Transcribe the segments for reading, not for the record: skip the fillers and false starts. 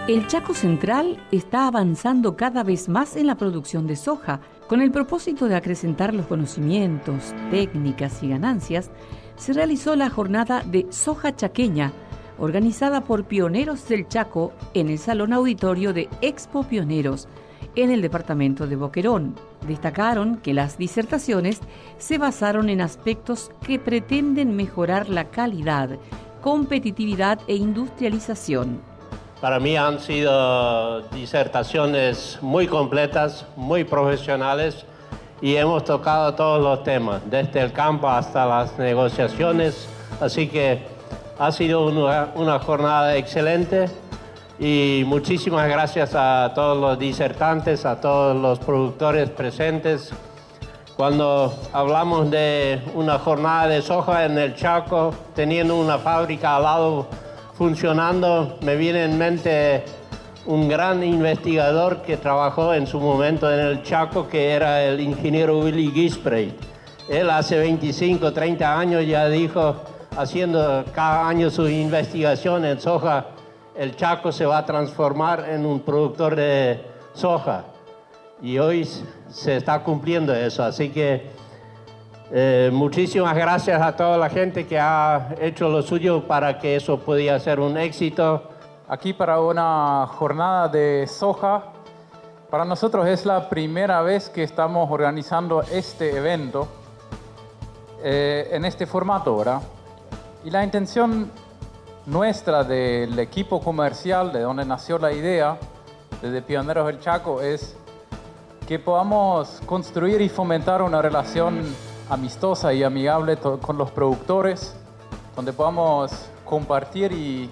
El Chaco Central está avanzando cada vez más en la producción de soja. Con el propósito de acrecentar los conocimientos, técnicas y ganancias, se realizó la jornada de soja chaqueña, organizada por pioneros del Chaco en el Salón Auditorio de Expo Pioneros, en el departamento de Boquerón. Destacaron que las disertaciones se basaron en aspectos que pretenden mejorar la calidad, competitividad e industrialización. Para mí han sido disertaciones muy completas, muy profesionales y hemos tocado todos los temas, desde el campo hasta las negociaciones. Así que ha sido una jornada excelente y muchísimas gracias a todos los disertantes, a todos los productores presentes. Cuando hablamos de una jornada de soja en el Chaco, teniendo una fábrica al lado funcionando, me viene en mente un gran investigador que trabajó en su momento en el Chaco, que era el ingeniero Willy Gisprey. Él hace 25, 30 años ya dijo, haciendo cada año su investigación en soja, el Chaco se va a transformar en un productor de soja. Y hoy se está cumpliendo eso, así que muchísimas gracias a toda la gente que ha hecho lo suyo para que eso pudiera ser un éxito. Aquí para una jornada de soja, para nosotros es la primera vez que estamos organizando este evento en este formato, ¿verdad? Y la intención nuestra del equipo comercial, de donde nació la idea, desde Pioneros del Chaco, es que podamos construir y fomentar una relación amistosa y amigable con los productores, donde podamos compartir y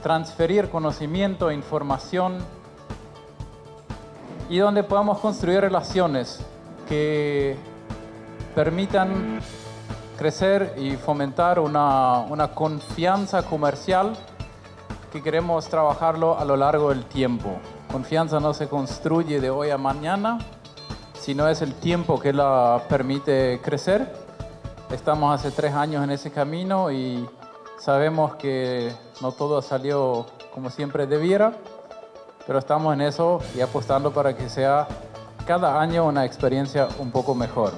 transferir conocimiento e información y donde podamos construir relaciones que permitan crecer y fomentar una confianza comercial que queremos trabajarlo a lo largo del tiempo. Confianza no se construye de hoy a mañana, sino es el tiempo que la permite crecer. Estamos hace 3 años en ese camino y sabemos que no todo salió como siempre debiera, pero estamos en eso y apostando para que sea cada año una experiencia un poco mejor.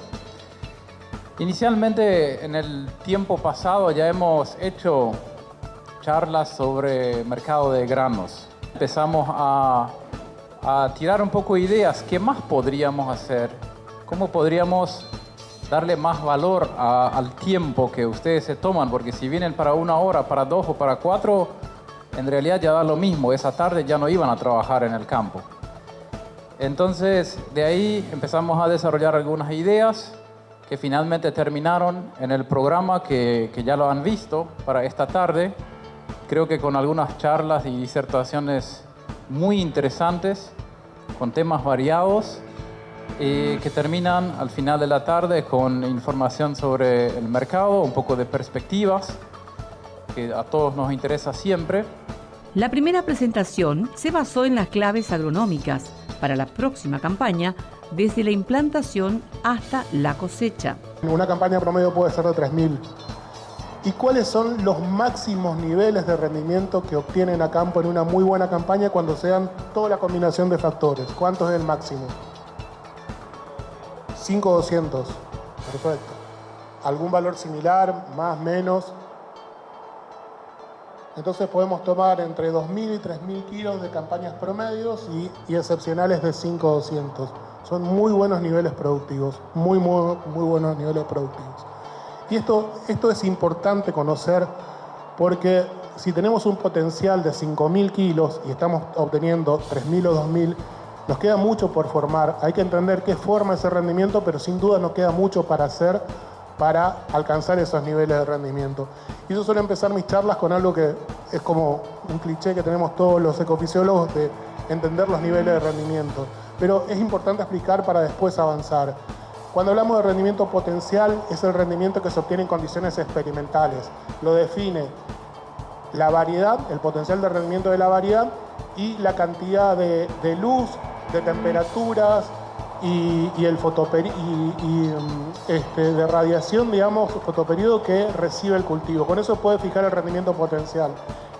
Inicialmente, en el tiempo pasado, ya hemos hecho charlas sobre mercado de granos. Empezamos a tirar un poco ideas. ¿Qué más podríamos hacer? ¿Cómo podríamos darle más valor al tiempo que ustedes se toman? Porque si vienen para 1 hora, para 2 o para 4, en realidad ya da lo mismo. Esa tarde ya no iban a trabajar en el campo. Entonces, de ahí empezamos a desarrollar algunas ideas que finalmente terminaron en el programa que ya lo han visto para esta tarde. Creo que con algunas charlas y disertaciones muy interesantes, con temas variados, que terminan al final de la tarde con información sobre el mercado, un poco de perspectivas, que a todos nos interesa siempre. La primera presentación se basó en las claves agronómicas para la próxima campaña, desde la implantación hasta la cosecha. Una campaña promedio puede ser de 3.000. ¿Y cuáles son los máximos niveles de rendimiento que obtienen a campo en una muy buena campaña cuando sean toda la combinación de factores? ¿Cuánto es el máximo? 5.200. Perfecto. ¿Algún valor similar, más, menos? Entonces podemos tomar entre 2.000 y 3.000 kilos de campañas promedios y excepcionales de 5.200. Son muy buenos niveles productivos, muy buenos niveles productivos. Y esto es importante conocer porque si tenemos un potencial de 5.000 kilos y estamos obteniendo 3.000 o 2.000, nos queda mucho por formar. Hay que entender qué forma ese rendimiento, pero sin duda nos queda mucho para hacer para alcanzar esos niveles de rendimiento. Y yo suelo empezar mis charlas con algo que es como un cliché que tenemos todos los ecofisiólogos de entender los niveles de rendimiento. Pero es importante explicar para después avanzar. Cuando hablamos de rendimiento potencial, es el rendimiento que se obtiene en condiciones experimentales. Lo define la variedad, el potencial de rendimiento de la variedad y la cantidad de luz, de temperaturas y el de radiación, digamos, fotoperiodo que recibe el cultivo. Con eso puede fijar el rendimiento potencial,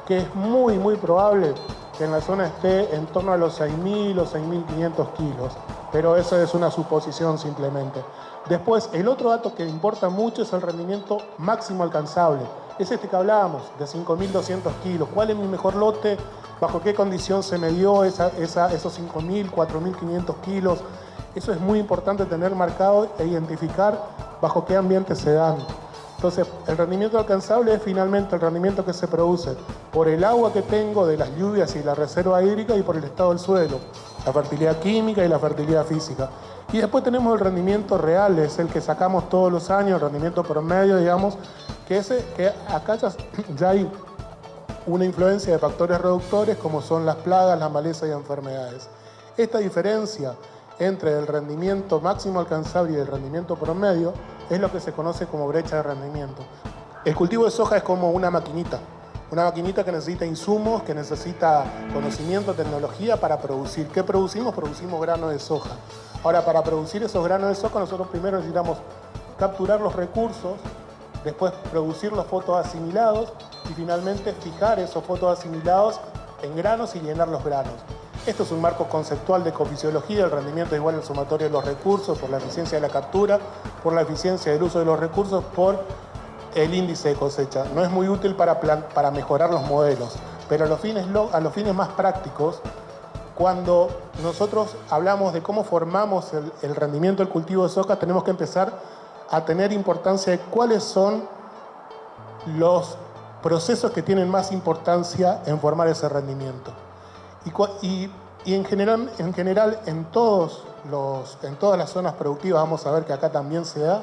que es muy probable que en la zona esté en torno a los 6.000 o 6.500 kilos, pero eso es una suposición simplemente. Después, el otro dato que importa mucho es el rendimiento máximo alcanzable. Es este que hablábamos, de 5.200 kilos. ¿Cuál es mi mejor lote? ¿Bajo qué condición se me dio esos 5.000, 4.500 kilos? Eso es muy importante tener marcado e identificar bajo qué ambiente se dan. Entonces, el rendimiento alcanzable es finalmente el rendimiento que se produce por el agua que tengo de las lluvias y la reserva hídrica y por el estado del suelo, la fertilidad química y la fertilidad física. Y después tenemos el rendimiento real, es el que sacamos todos los años, el rendimiento promedio, digamos, que acá ya hay una influencia de factores reductores como son las plagas, las malezas y enfermedades. Esta diferencia entre el rendimiento máximo alcanzable y el rendimiento promedio es lo que se conoce como brecha de rendimiento. El cultivo de soja es como una maquinita que necesita insumos, que necesita conocimiento, tecnología para producir. ¿Qué producimos? Producimos granos de soja. Ahora, para producir esos granos de soja, nosotros primero necesitamos capturar los recursos, después producir los fotoasimilados y finalmente fijar esos fotoasimilados en granos y llenar los granos. Esto es un marco conceptual de ecofisiología, el rendimiento es igual al sumatorio de los recursos, por la eficiencia de la captura, por la eficiencia del uso de los recursos, por el índice de cosecha. No es muy útil para mejorar los modelos, pero a los fines más prácticos, cuando nosotros hablamos de cómo formamos el rendimiento del cultivo de soja, tenemos que empezar a tener importancia de cuáles son los procesos que tienen más importancia en formar ese rendimiento. Y en general en todas las zonas productivas, vamos a ver que acá también se da,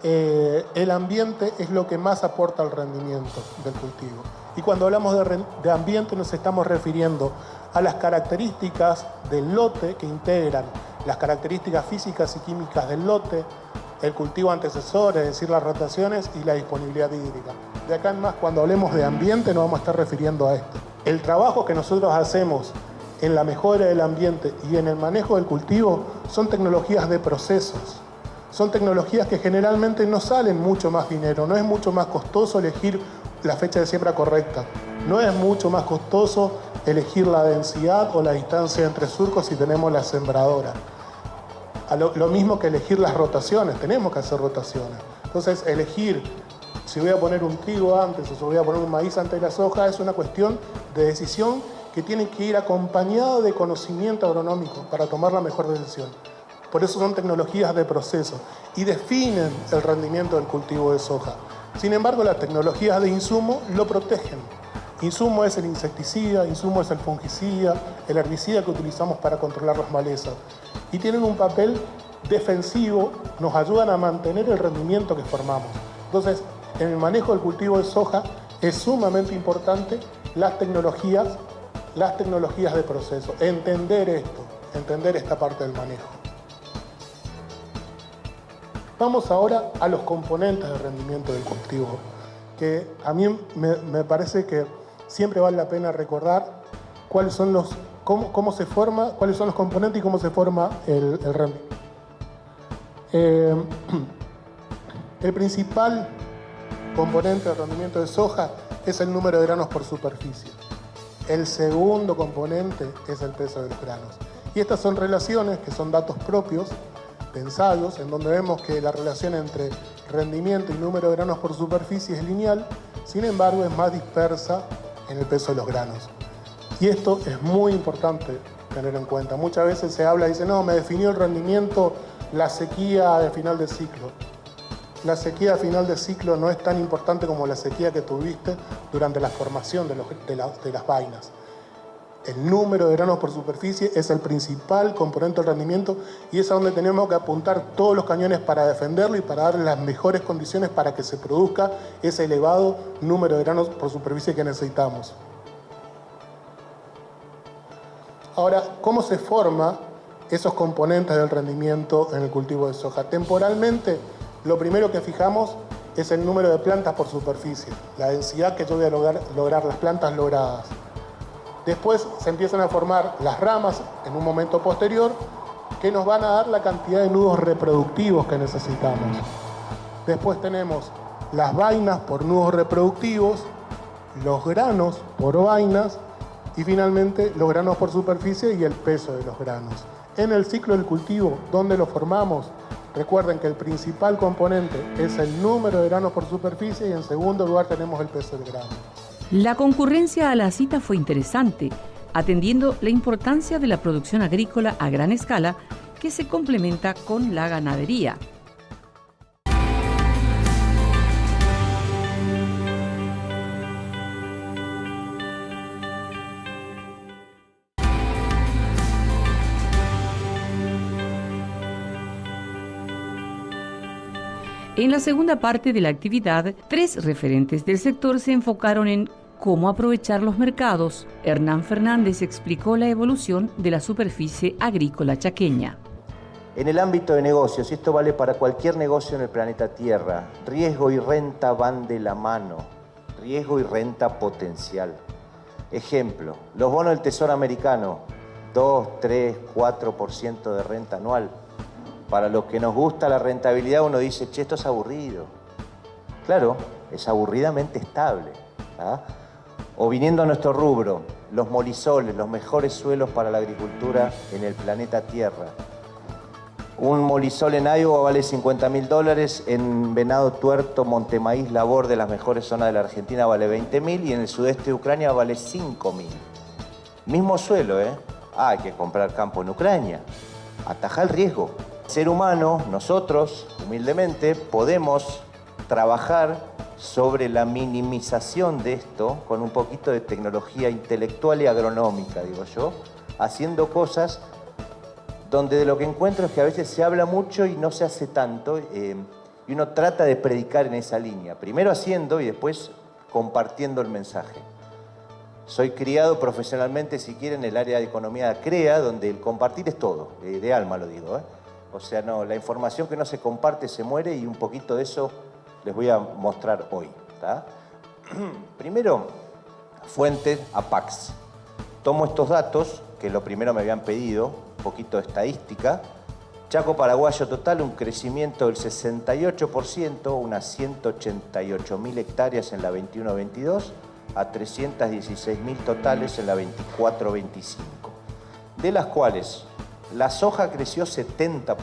el ambiente es lo que más aporta al rendimiento del cultivo. Y cuando hablamos de ambiente nos estamos refiriendo a las características del lote que integran las características físicas y químicas del lote, el cultivo antecesor, es decir, las rotaciones y la disponibilidad hídrica. De acá en más, cuando hablemos de ambiente nos vamos a estar refiriendo a esto. El trabajo que nosotros hacemos en la mejora del ambiente y en el manejo del cultivo son tecnologías de procesos. Son tecnologías que generalmente no salen mucho más dinero, no es mucho más costoso elegir la fecha de siembra correcta, no es mucho más costoso elegir la densidad o la distancia entre surcos si tenemos la sembradora. Lo mismo que elegir las rotaciones, tenemos que hacer rotaciones. Entonces, elegir si voy a poner un trigo antes o si voy a poner un maíz antes de la soja es una cuestión de decisión que tiene que ir acompañada de conocimiento agronómico para tomar la mejor decisión. Por eso son tecnologías de proceso y definen el rendimiento del cultivo de soja. Sin embargo, las tecnologías de insumo lo protegen. Insumo es el insecticida, insumo es el fungicida, el herbicida que utilizamos para controlar las malezas. Y tienen un papel defensivo, nos ayudan a mantener el rendimiento que formamos. Entonces, en el manejo del cultivo de soja es sumamente importante las tecnologías de proceso. Entender esto, entender esta parte del manejo. Vamos ahora a los componentes de rendimiento del cultivo, que a mí me parece que siempre vale la pena recordar cuáles son cómo se forma, cuáles son los componentes y cómo se forma el rendimiento. El principal componente del rendimiento de soja es el número de granos por superficie. El segundo componente es el peso de los granos. Y estas son relaciones que son datos propios de ensayos, en donde vemos que la relación entre rendimiento y número de granos por superficie es lineal, sin embargo es más dispersa en el peso de los granos. Y esto es muy importante tener en cuenta. Muchas veces se habla y dice, no, me definió el rendimiento la sequía de final de ciclo. La sequía de final de ciclo no es tan importante como la sequía que tuviste durante la formación de las vainas. El número de granos por superficie es el principal componente del rendimiento y es a donde tenemos que apuntar todos los cañones para defenderlo y para darle las mejores condiciones para que se produzca ese elevado número de granos por superficie que necesitamos. Ahora, ¿cómo se forman esos componentes del rendimiento en el cultivo de soja? Temporalmente, lo primero que fijamos es el número de plantas por superficie, la densidad que yo voy a lograr las plantas logradas. Después se empiezan a formar las ramas en un momento posterior que nos van a dar la cantidad de nudos reproductivos que necesitamos. Después tenemos las vainas por nudos reproductivos, los granos por vainas Y finalmente, los granos por superficie y el peso de los granos. En el ciclo del cultivo, ¿dónde lo formamos? Recuerden que el principal componente es el número de granos por superficie y en segundo lugar tenemos el peso del grano. La concurrencia a la cita fue interesante, atendiendo la importancia de la producción agrícola a gran escala que se complementa con la ganadería. En la segunda parte de la actividad, 3 referentes del sector se enfocaron en cómo aprovechar los mercados. Hernán Fernández explicó la evolución de la superficie agrícola chaqueña. En el ámbito de negocios, y esto vale para cualquier negocio en el planeta Tierra, riesgo y renta van de la mano, riesgo y renta potencial. Ejemplo, los bonos del Tesoro americano, 2, 3, 4% de renta anual. Para los que nos gusta la rentabilidad, uno dice, che, esto es aburrido. Claro, es aburridamente estable. ¿Ah? O viniendo a nuestro rubro, los molisoles, los mejores suelos para la agricultura en el planeta Tierra. Un molisol en Iowa vale $50.000, en Venado Tuerto, Montemaíz, Labor, de las mejores zonas de la Argentina, vale $20.000 y en el sudeste de Ucrania vale $5.000. Mismo suelo, ¿eh? Hay que comprar campo en Ucrania. Ataja el riesgo. Ser humano, nosotros, humildemente, podemos trabajar sobre la minimización de esto con un poquito de tecnología intelectual y agronómica, digo yo, haciendo cosas donde de lo que encuentro es que a veces se habla mucho y no se hace tanto, y uno trata de predicar en esa línea, primero haciendo y después compartiendo el mensaje. Soy criado profesionalmente, si quieren, en el área de economía CREA, donde el compartir es todo, de alma lo digo, ¿eh? O sea, no, la información que no se comparte se muere y un poquito de eso les voy a mostrar hoy. ¿Tá? Primero, fuente APAX. Tomo estos datos, que lo primero me habían pedido, un poquito de estadística. Chaco paraguayo total, un crecimiento del 68%, unas 188.000 hectáreas en la 21-22, a 316.000 totales en la 24-25. De las cuales la soja creció 70%,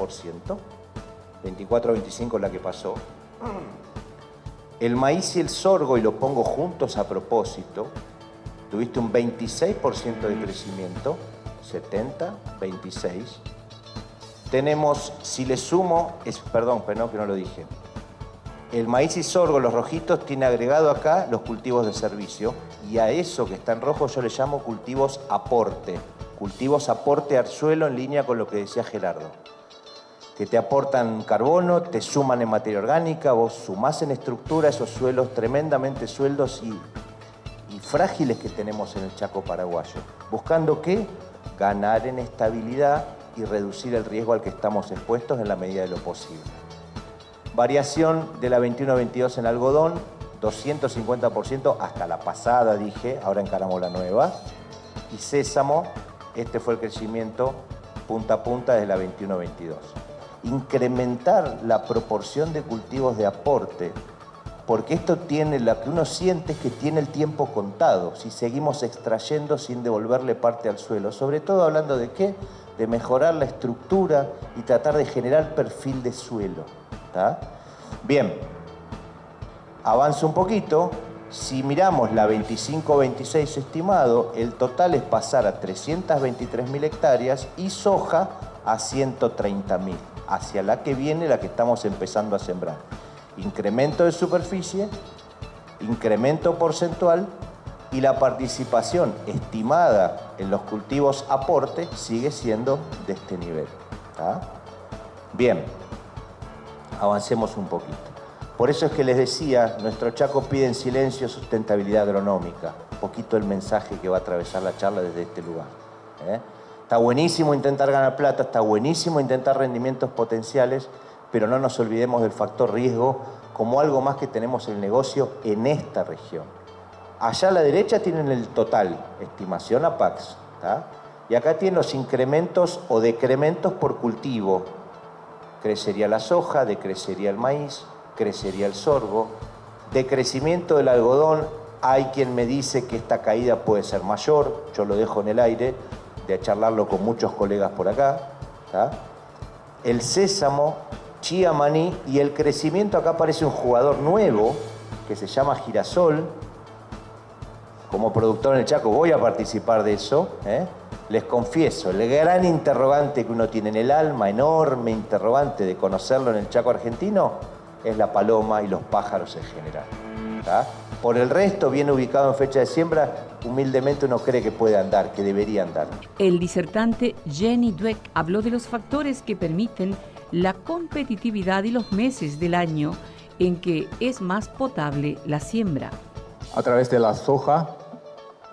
24-25 la que pasó. El maíz y el sorgo, y lo pongo juntos a propósito, tuviste un 26% de crecimiento, 70, 26. Tenemos, si le sumo, perdón, que no lo dije. El maíz y sorgo, los rojitos, tiene agregado acá los cultivos de servicio, y a eso que está en rojo yo le llamo cultivos aporte. Cultivos aporte al suelo en línea con lo que decía Gerardo. Que te aportan carbono, te suman en materia orgánica, vos sumás en estructura esos suelos tremendamente sueldos y frágiles que tenemos en el Chaco paraguayo. ¿Buscando qué? Ganar en estabilidad y reducir el riesgo al que estamos expuestos en la medida de lo posible. Variación de la 21-22 en algodón, 250% hasta la pasada, dije, ahora encaramos la nueva. Y sésamo, este fue el crecimiento punta a punta desde la 21-22. Incrementar la proporción de cultivos de aporte, porque esto tiene, lo que uno siente es que tiene el tiempo contado, si seguimos extrayendo sin devolverle parte al suelo, sobre todo hablando de qué, de mejorar la estructura y tratar de generar perfil de suelo. ¿Tá? Bien, avanzo un poquito. Si miramos la 25-26 estimado, el total es pasar a 323.000 hectáreas y soja a 130.000, hacia la que viene la que estamos empezando a sembrar. Incremento de superficie, incremento porcentual y la participación estimada en los cultivos aporte sigue siendo de este nivel. ¿Tá? Bien, avancemos un poquito. Por eso es que les decía, nuestro Chaco pide en silencio sustentabilidad agronómica. Un poquito el mensaje que va a atravesar la charla desde este lugar. Está buenísimo intentar ganar plata, está buenísimo intentar rendimientos potenciales, pero no nos olvidemos del factor riesgo como algo más que tenemos en el negocio en esta región. Allá a la derecha tienen el total, estimación APAX. ¿Tá? Y acá tienen los incrementos o decrementos por cultivo. Crecería la soja, decrecería el maíz, crecería el sorgo, decrecimiento del algodón Hay quien me dice que esta caída puede ser mayor, yo lo dejo en el aire, de charlarlo con muchos colegas por acá. ¿Tá? El sésamo, chía, maní, y el crecimiento, acá aparece un jugador nuevo que se llama girasol. Como productor en el Chaco voy a participar de eso. Les confieso, el gran interrogante que uno tiene en el alma, enorme interrogante de conocerlo en el Chaco argentino, es la paloma y los pájaros en general. ¿Tá? Por el resto, bien ubicado en fecha de siembra, humildemente uno cree que puede andar, que debería andar. El disertante Jenny Dweck habló de los factores que permiten la competitividad y los meses del año en que es más potable la siembra. A través de la soja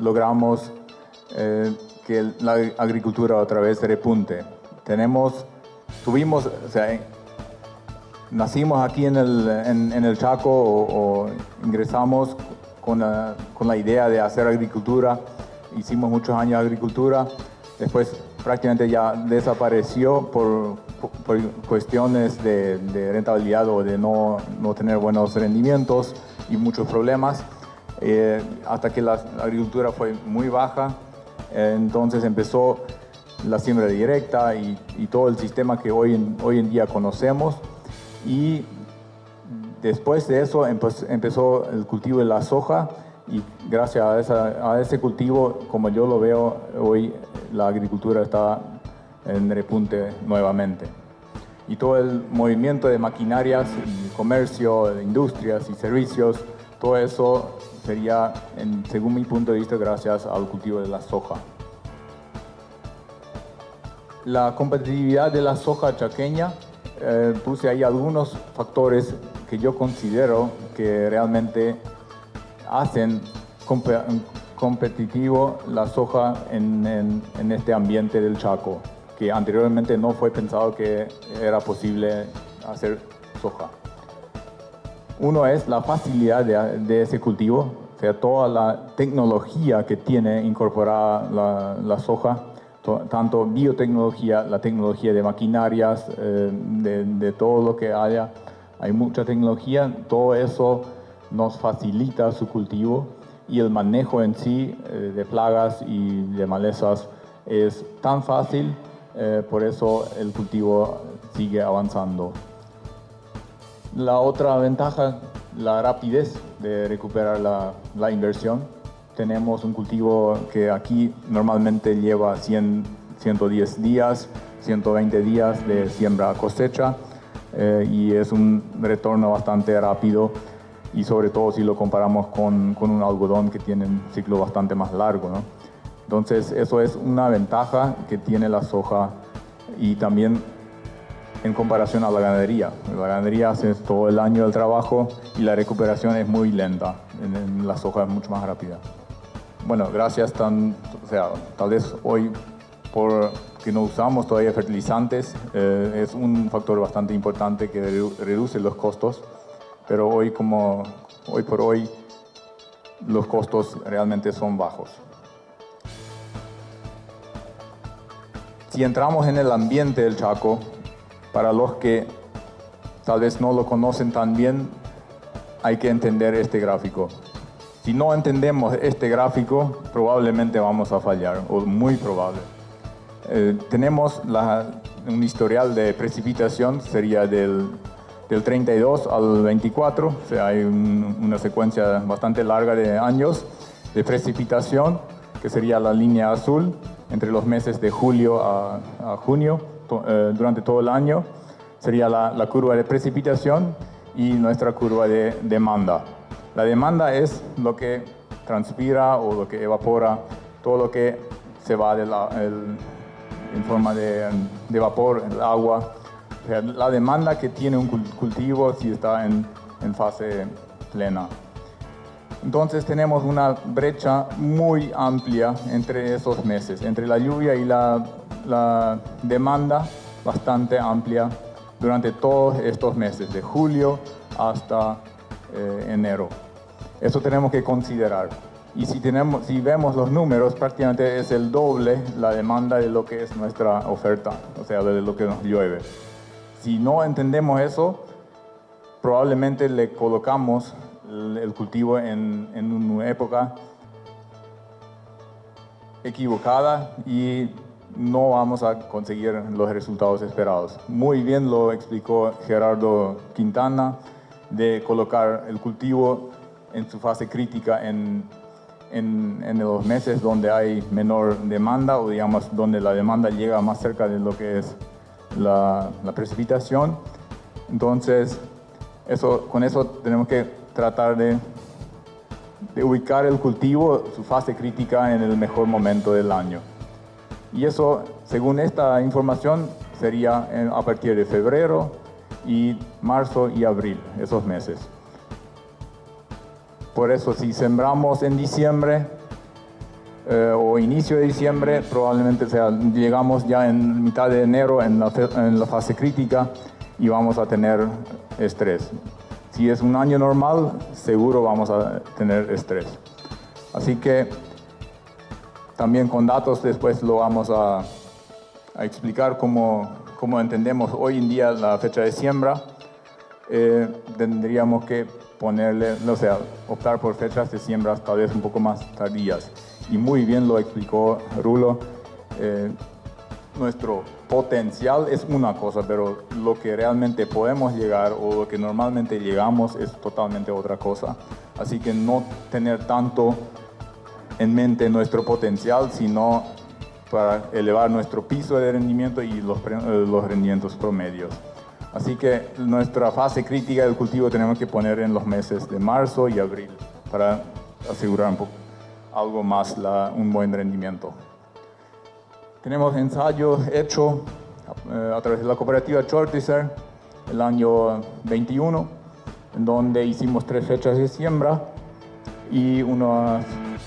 logramos que la agricultura otra vez repunte. Nacimos aquí en el Chaco o ingresamos con la idea de hacer agricultura. Hicimos muchos años de agricultura. Después prácticamente ya desapareció por cuestiones de rentabilidad o de no tener buenos rendimientos y muchos problemas. Hasta que la agricultura fue muy baja. Entonces empezó la siembra directa y todo el sistema que hoy en día conocemos. Y después de eso empezó el cultivo de la soja, y gracias a ese cultivo, como yo lo veo hoy, la agricultura está en repunte nuevamente. Y todo el movimiento de maquinarias, y comercio, de industrias y servicios, todo eso sería, según mi punto de vista, gracias al cultivo de la soja. La competitividad de la soja chaqueña, puse ahí algunos factores que yo considero que realmente hacen competitivo la soja en este ambiente del Chaco, que anteriormente no fue pensado que era posible hacer soja. Uno es la facilidad de ese cultivo, o sea, toda la tecnología que tiene incorporada la soja, tanto biotecnología, la tecnología de maquinarias, de todo lo que haya. Hay mucha tecnología, todo eso nos facilita su cultivo, y el manejo en sí de plagas y de malezas es tan fácil, por eso el cultivo sigue avanzando. La otra ventaja, la rapidez de recuperar la inversión. Tenemos un cultivo que aquí normalmente lleva 110 días, 120 días de siembra a cosecha, y es un retorno bastante rápido, y sobre todo si lo comparamos con un algodón que tiene un ciclo bastante más largo, ¿no? Entonces eso es una ventaja que tiene la soja, y también en comparación a la ganadería. La ganadería hace todo el año el trabajo y la recuperación es muy lenta. En la soja es mucho más rápida. Bueno, gracias tal vez hoy porque no usamos todavía fertilizantes, es un factor bastante importante que reduce los costos, pero hoy por hoy los costos realmente son bajos. Si entramos en el ambiente del Chaco, para los que tal vez no lo conocen tan bien, hay que entender este gráfico. Si no entendemos este gráfico, probablemente vamos a fallar, o muy probable. Tenemos un historial de precipitación, sería del 32 al 24, o sea, hay una secuencia bastante larga de años de precipitación, que sería la línea azul, entre los meses de julio a junio, durante todo el año. Sería la curva de precipitación y nuestra curva de demanda. La demanda es lo que transpira o lo que evapora, todo lo que se va en forma de vapor, el agua. O sea, la demanda que tiene un cultivo si está en fase plena. Entonces tenemos una brecha muy amplia entre esos meses, entre la lluvia y la demanda, bastante amplia durante todos estos meses, de julio hasta enero. Eso tenemos que considerar. Y si vemos los números, prácticamente es el doble la demanda de lo que es nuestra oferta, o sea, de lo que nos llueve. Si no entendemos eso, probablemente le colocamos el cultivo en una época equivocada y no vamos a conseguir los resultados esperados. Muy bien lo explicó Gerardo Quintana, de colocar el cultivo en su fase crítica en los meses donde hay menor demanda, o digamos donde la demanda llega más cerca de lo que es la precipitación. Entonces, con eso tenemos que tratar de ubicar el cultivo, su fase crítica, en el mejor momento del año. Y eso, según esta información, sería a partir de febrero y marzo y abril, esos meses. Por eso, si sembramos en diciembre o inicio de diciembre, probablemente llegamos ya en mitad de enero en la fase crítica y vamos a tener estrés. Si es un año normal, seguro vamos a tener estrés. Así que también con datos después lo vamos a explicar cómo entendemos hoy en día la fecha de siembra. Tendríamos que optar por fechas de siembra tal vez un poco más tardías. Y muy bien lo explicó Rulo. Nuestro potencial es una cosa, pero lo que realmente podemos llegar o lo que normalmente llegamos es totalmente otra cosa. Así que no tener tanto en mente nuestro potencial, sino para elevar nuestro piso de rendimiento y los rendimientos promedios. Así que nuestra fase crítica del cultivo tenemos que poner en los meses de marzo y abril para asegurar algo más un buen rendimiento. Tenemos ensayo hecho a través de la cooperativa Chortizer el año 21, en donde hicimos 3 fechas de siembra y unas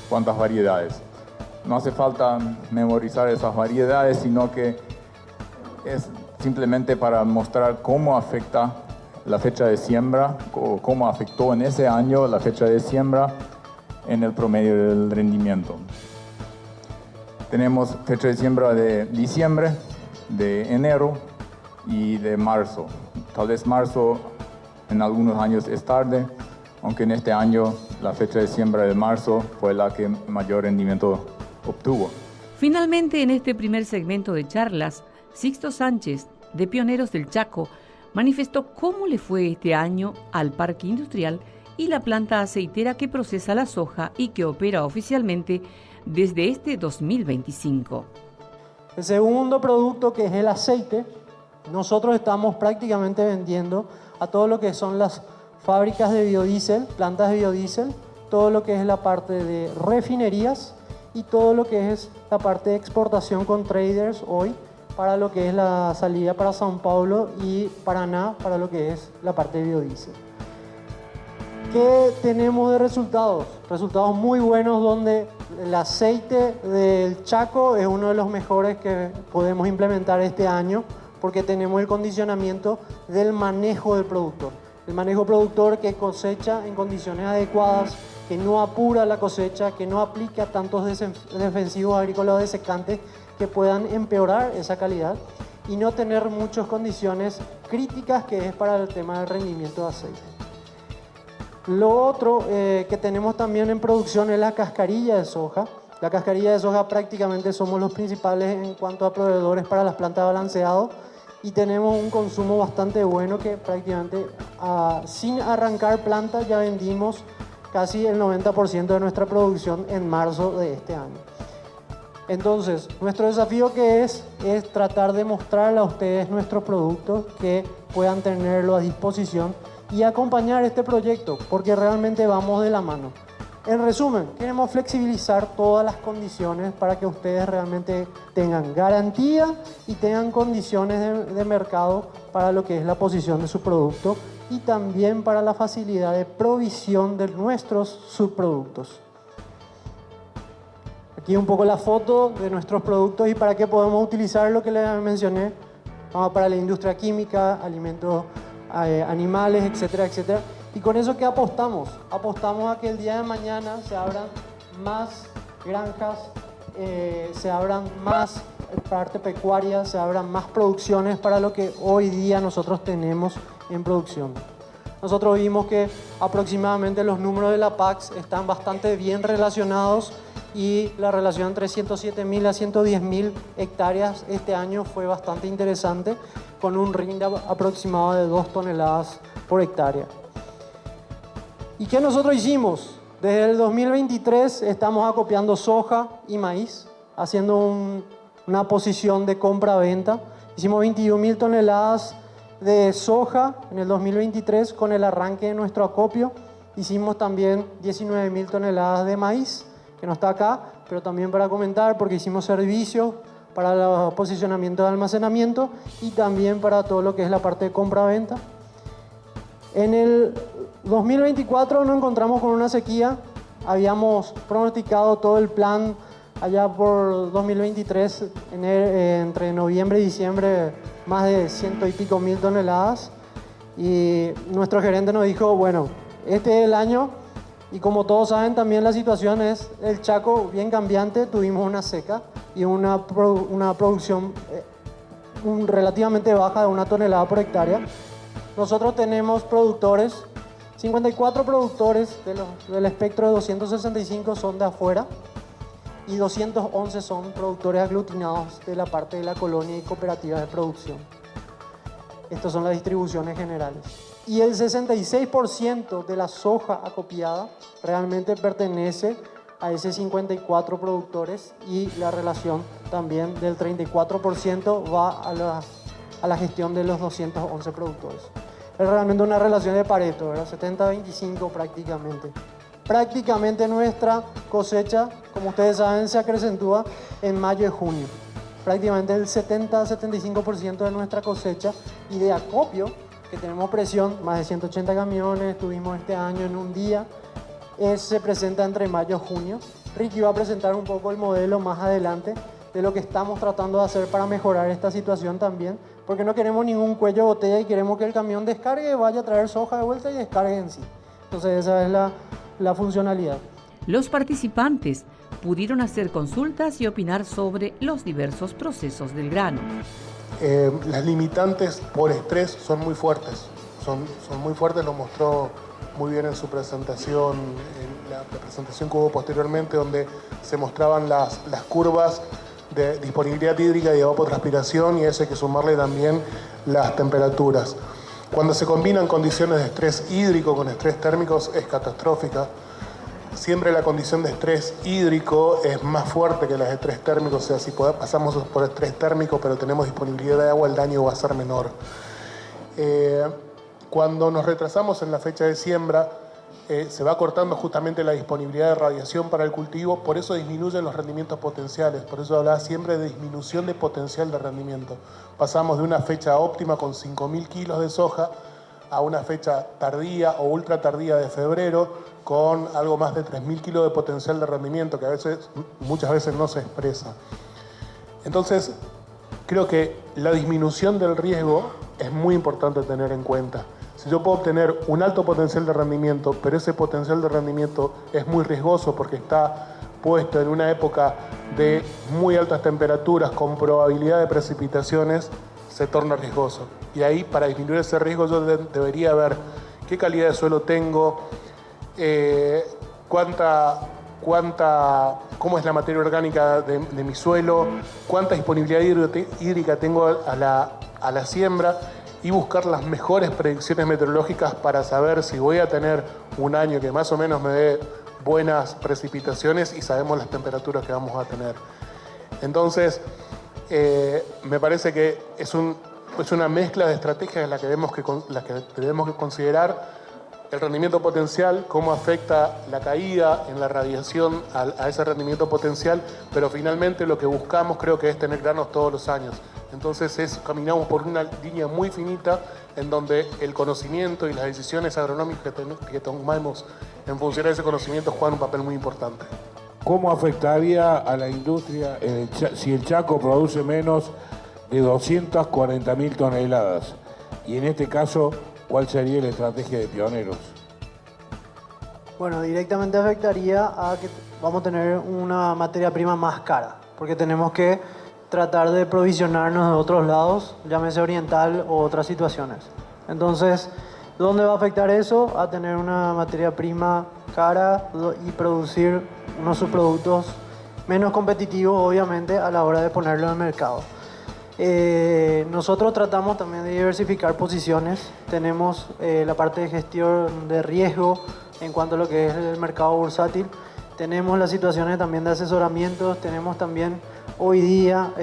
cuantas variedades. No hace falta memorizar esas variedades, sino que es simplemente para mostrar cómo afecta la fecha de siembra, o cómo afectó en ese año la fecha de siembra en el promedio del rendimiento. Tenemos fecha de siembra de diciembre, de enero y de marzo. Tal vez marzo en algunos años es tarde, aunque en este año la fecha de siembra de marzo fue la que mayor rendimiento obtuvo. Finalmente, en este primer segmento de charlas, Sixto Sánchez, de Pioneros del Chaco, manifestó cómo le fue este año al parque industrial y la planta aceitera que procesa la soja y que opera oficialmente desde este 2025. El segundo producto, que es el aceite, nosotros estamos prácticamente vendiendo a todo lo que son las fábricas de biodiesel, plantas de biodiesel, todo lo que es la parte de refinerías y todo lo que es la parte de exportación con traders hoy para lo que es la salida para São Paulo y Paraná para lo que es la parte de biodiesel. ¿Qué tenemos de resultados? Resultados muy buenos, donde el aceite del Chaco es uno de los mejores que podemos implementar este año, porque tenemos el condicionamiento del manejo del productor. El manejo productor que cosecha en condiciones adecuadas, que no apura la cosecha, que no aplica tantos defensivos agrícolas o desecantes que puedan empeorar esa calidad y no tener muchas condiciones críticas, que es para el tema del rendimiento de aceite. Lo otro que tenemos también en producción es la cascarilla de soja. La cascarilla de soja prácticamente somos los principales en cuanto a proveedores para las plantas de balanceado y tenemos un consumo bastante bueno, que prácticamente sin arrancar planta ya vendimos casi el 90% de nuestra producción en marzo de este año. Entonces, nuestro desafío que es tratar de mostrarle a ustedes nuestros productos, que puedan tenerlo a disposición y acompañar este proyecto, porque realmente vamos de la mano. En resumen, queremos flexibilizar todas las condiciones para que ustedes realmente tengan garantía y tengan condiciones de mercado para lo que es la posición de su producto y también para la facilidad de provisión de nuestros subproductos. Aquí un poco la foto de nuestros productos y para qué podemos utilizar lo que les mencioné, para la industria química, alimentos animales, etcétera, etcétera. Y con eso, ¿qué apostamos? Apostamos a que el día de mañana se abran más granjas, se abran más parte pecuaria, se abran más producciones para lo que hoy día nosotros tenemos en producción. nosotros vimos que aproximadamente los números de la PAX están bastante bien relacionados y la relación entre 107.000 a 110.000 hectáreas este año fue bastante interesante, con un rinde aproximado de 2 toneladas por hectárea. ¿Y qué nosotros hicimos? Desde el 2023 estamos acopiando soja y maíz, haciendo una posición de compra-venta. Hicimos 21.000 toneladas de soja en el 2023 con el arranque de nuestro acopio. Hicimos también 19.000 toneladas de maíz, que no está acá, pero también para comentar, porque hicimos servicios para el posicionamiento de almacenamiento y también para todo lo que es la parte de compra-venta. En el 2024 nos encontramos con una sequía. Habíamos pronosticado todo el plan allá por 2023, entre noviembre y diciembre, más de 100 y pico mil toneladas. Y nuestro gerente nos dijo, bueno, este es el año. Y como todos saben, también la situación es el Chaco bien cambiante. Tuvimos una seca y una producción relativamente baja de 1 tonelada por hectárea. Nosotros tenemos productores, 54 productores del espectro de 265 son de afuera y 211 son productores aglutinados de la parte de la colonia y cooperativas de producción. Estas son las distribuciones generales. Y el 66% de la soja acopiada realmente pertenece a ese 54 productores y la relación también del 34% va a la gestión de los 211 productores. Es realmente una relación de Pareto, ¿verdad? 70-25 prácticamente. Prácticamente nuestra cosecha, como ustedes saben, se acrecentúa en mayo y junio. Prácticamente el 70-75% de nuestra cosecha y de acopio, que tenemos presión, más de 180 camiones tuvimos este año en un día, se presenta entre mayo y junio. Ricky va a presentar un poco el modelo más adelante de lo que estamos tratando de hacer para mejorar esta situación también, porque no queremos ningún cuello de botella y queremos que el camión descargue, vaya a traer soja de vuelta y descargue en sí. Entonces esa es la funcionalidad. Los participantes pudieron hacer consultas y opinar sobre los diversos procesos del grano. Las limitantes por estrés son muy fuertes. Son muy fuertes, lo mostró muy bien en su presentación, en la presentación que hubo posteriormente, donde se mostraban las curvas de disponibilidad hídrica y evapotranspiración, y a eso hay que sumarle también las temperaturas. Cuando se combinan condiciones de estrés hídrico con estrés térmico es catastrófica. Siempre la condición de estrés hídrico es más fuerte que las de estrés térmico, o sea, si pasamos por estrés térmico pero tenemos disponibilidad de agua, el daño va a ser menor. Cuando nos retrasamos en la fecha de siembra, se va cortando justamente la disponibilidad de radiación para el cultivo, por eso disminuyen los rendimientos potenciales, por eso hablaba siempre de disminución de potencial de rendimiento. Pasamos de una fecha óptima con 5.000 kilos de soja a una fecha tardía o ultra tardía de febrero con algo más de 3.000 kilos de potencial de rendimiento que muchas veces no se expresa. Entonces, creo que la disminución del riesgo es muy importante tener en cuenta. Si yo puedo obtener un alto potencial de rendimiento, pero ese potencial de rendimiento es muy riesgoso porque está puesto en una época de muy altas temperaturas con probabilidad de precipitaciones, se torna riesgoso. Y ahí, para disminuir ese riesgo, yo debería ver qué calidad de suelo tengo, cómo es la materia orgánica de mi suelo, cuánta disponibilidad hídrica tengo a la siembra, y buscar las mejores predicciones meteorológicas para saber si voy a tener un año que más o menos me dé buenas precipitaciones y sabemos las temperaturas que vamos a tener. Entonces, me parece que es una mezcla de estrategias las que debemos que considerar. El rendimiento potencial, cómo afecta la caída en la radiación a ese rendimiento potencial, pero finalmente lo que buscamos creo que es tener granos todos los años. Entonces caminamos por una línea muy finita en donde el conocimiento y las decisiones agronómicas que tomamos en función de ese conocimiento juegan un papel muy importante. ¿Cómo afectaría a la industria si el Chaco produce menos de 240.000 toneladas? Y en este caso, ¿cuál sería la estrategia de Pioneros? Bueno, directamente afectaría a que vamos a tener una materia prima más cara, porque tenemos que tratar de provisionarnos de otros lados, llámese oriental o otras situaciones. Entonces, ¿Dónde va a afectar eso? A tener una materia prima cara y producir unos subproductos menos competitivos, obviamente, a la hora de ponerlo en el mercado. Nosotros tratamos también de diversificar posiciones. Tenemos la parte de gestión de riesgo en cuanto a lo que es el mercado bursátil. Tenemos las situaciones también de asesoramiento. Tenemos también hoy día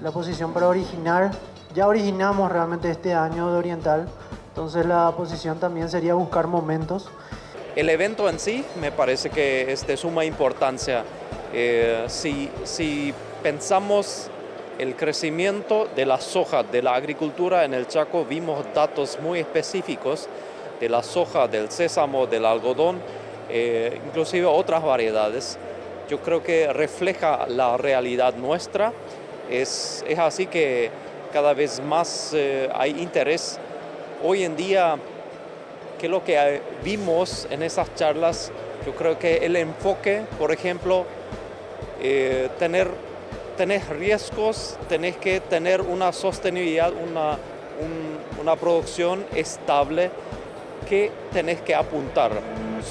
la posición para originar. Ya originamos realmente este año de Oriental. Entonces la posición también sería buscar momentos. El evento en sí me parece que es de suma importancia. Si pensamos el crecimiento de la soja, de la agricultura en el Chaco, vimos datos muy específicos de la soja, del sésamo, del algodón, inclusive otras variedades. Yo creo que refleja la realidad nuestra. Es así que cada vez más hay interés. Hoy en día, que lo que vimos en esas charlas, yo creo que el enfoque, por ejemplo, tenés riesgos, tenés que tener una sostenibilidad, una producción estable que tenés que apuntar.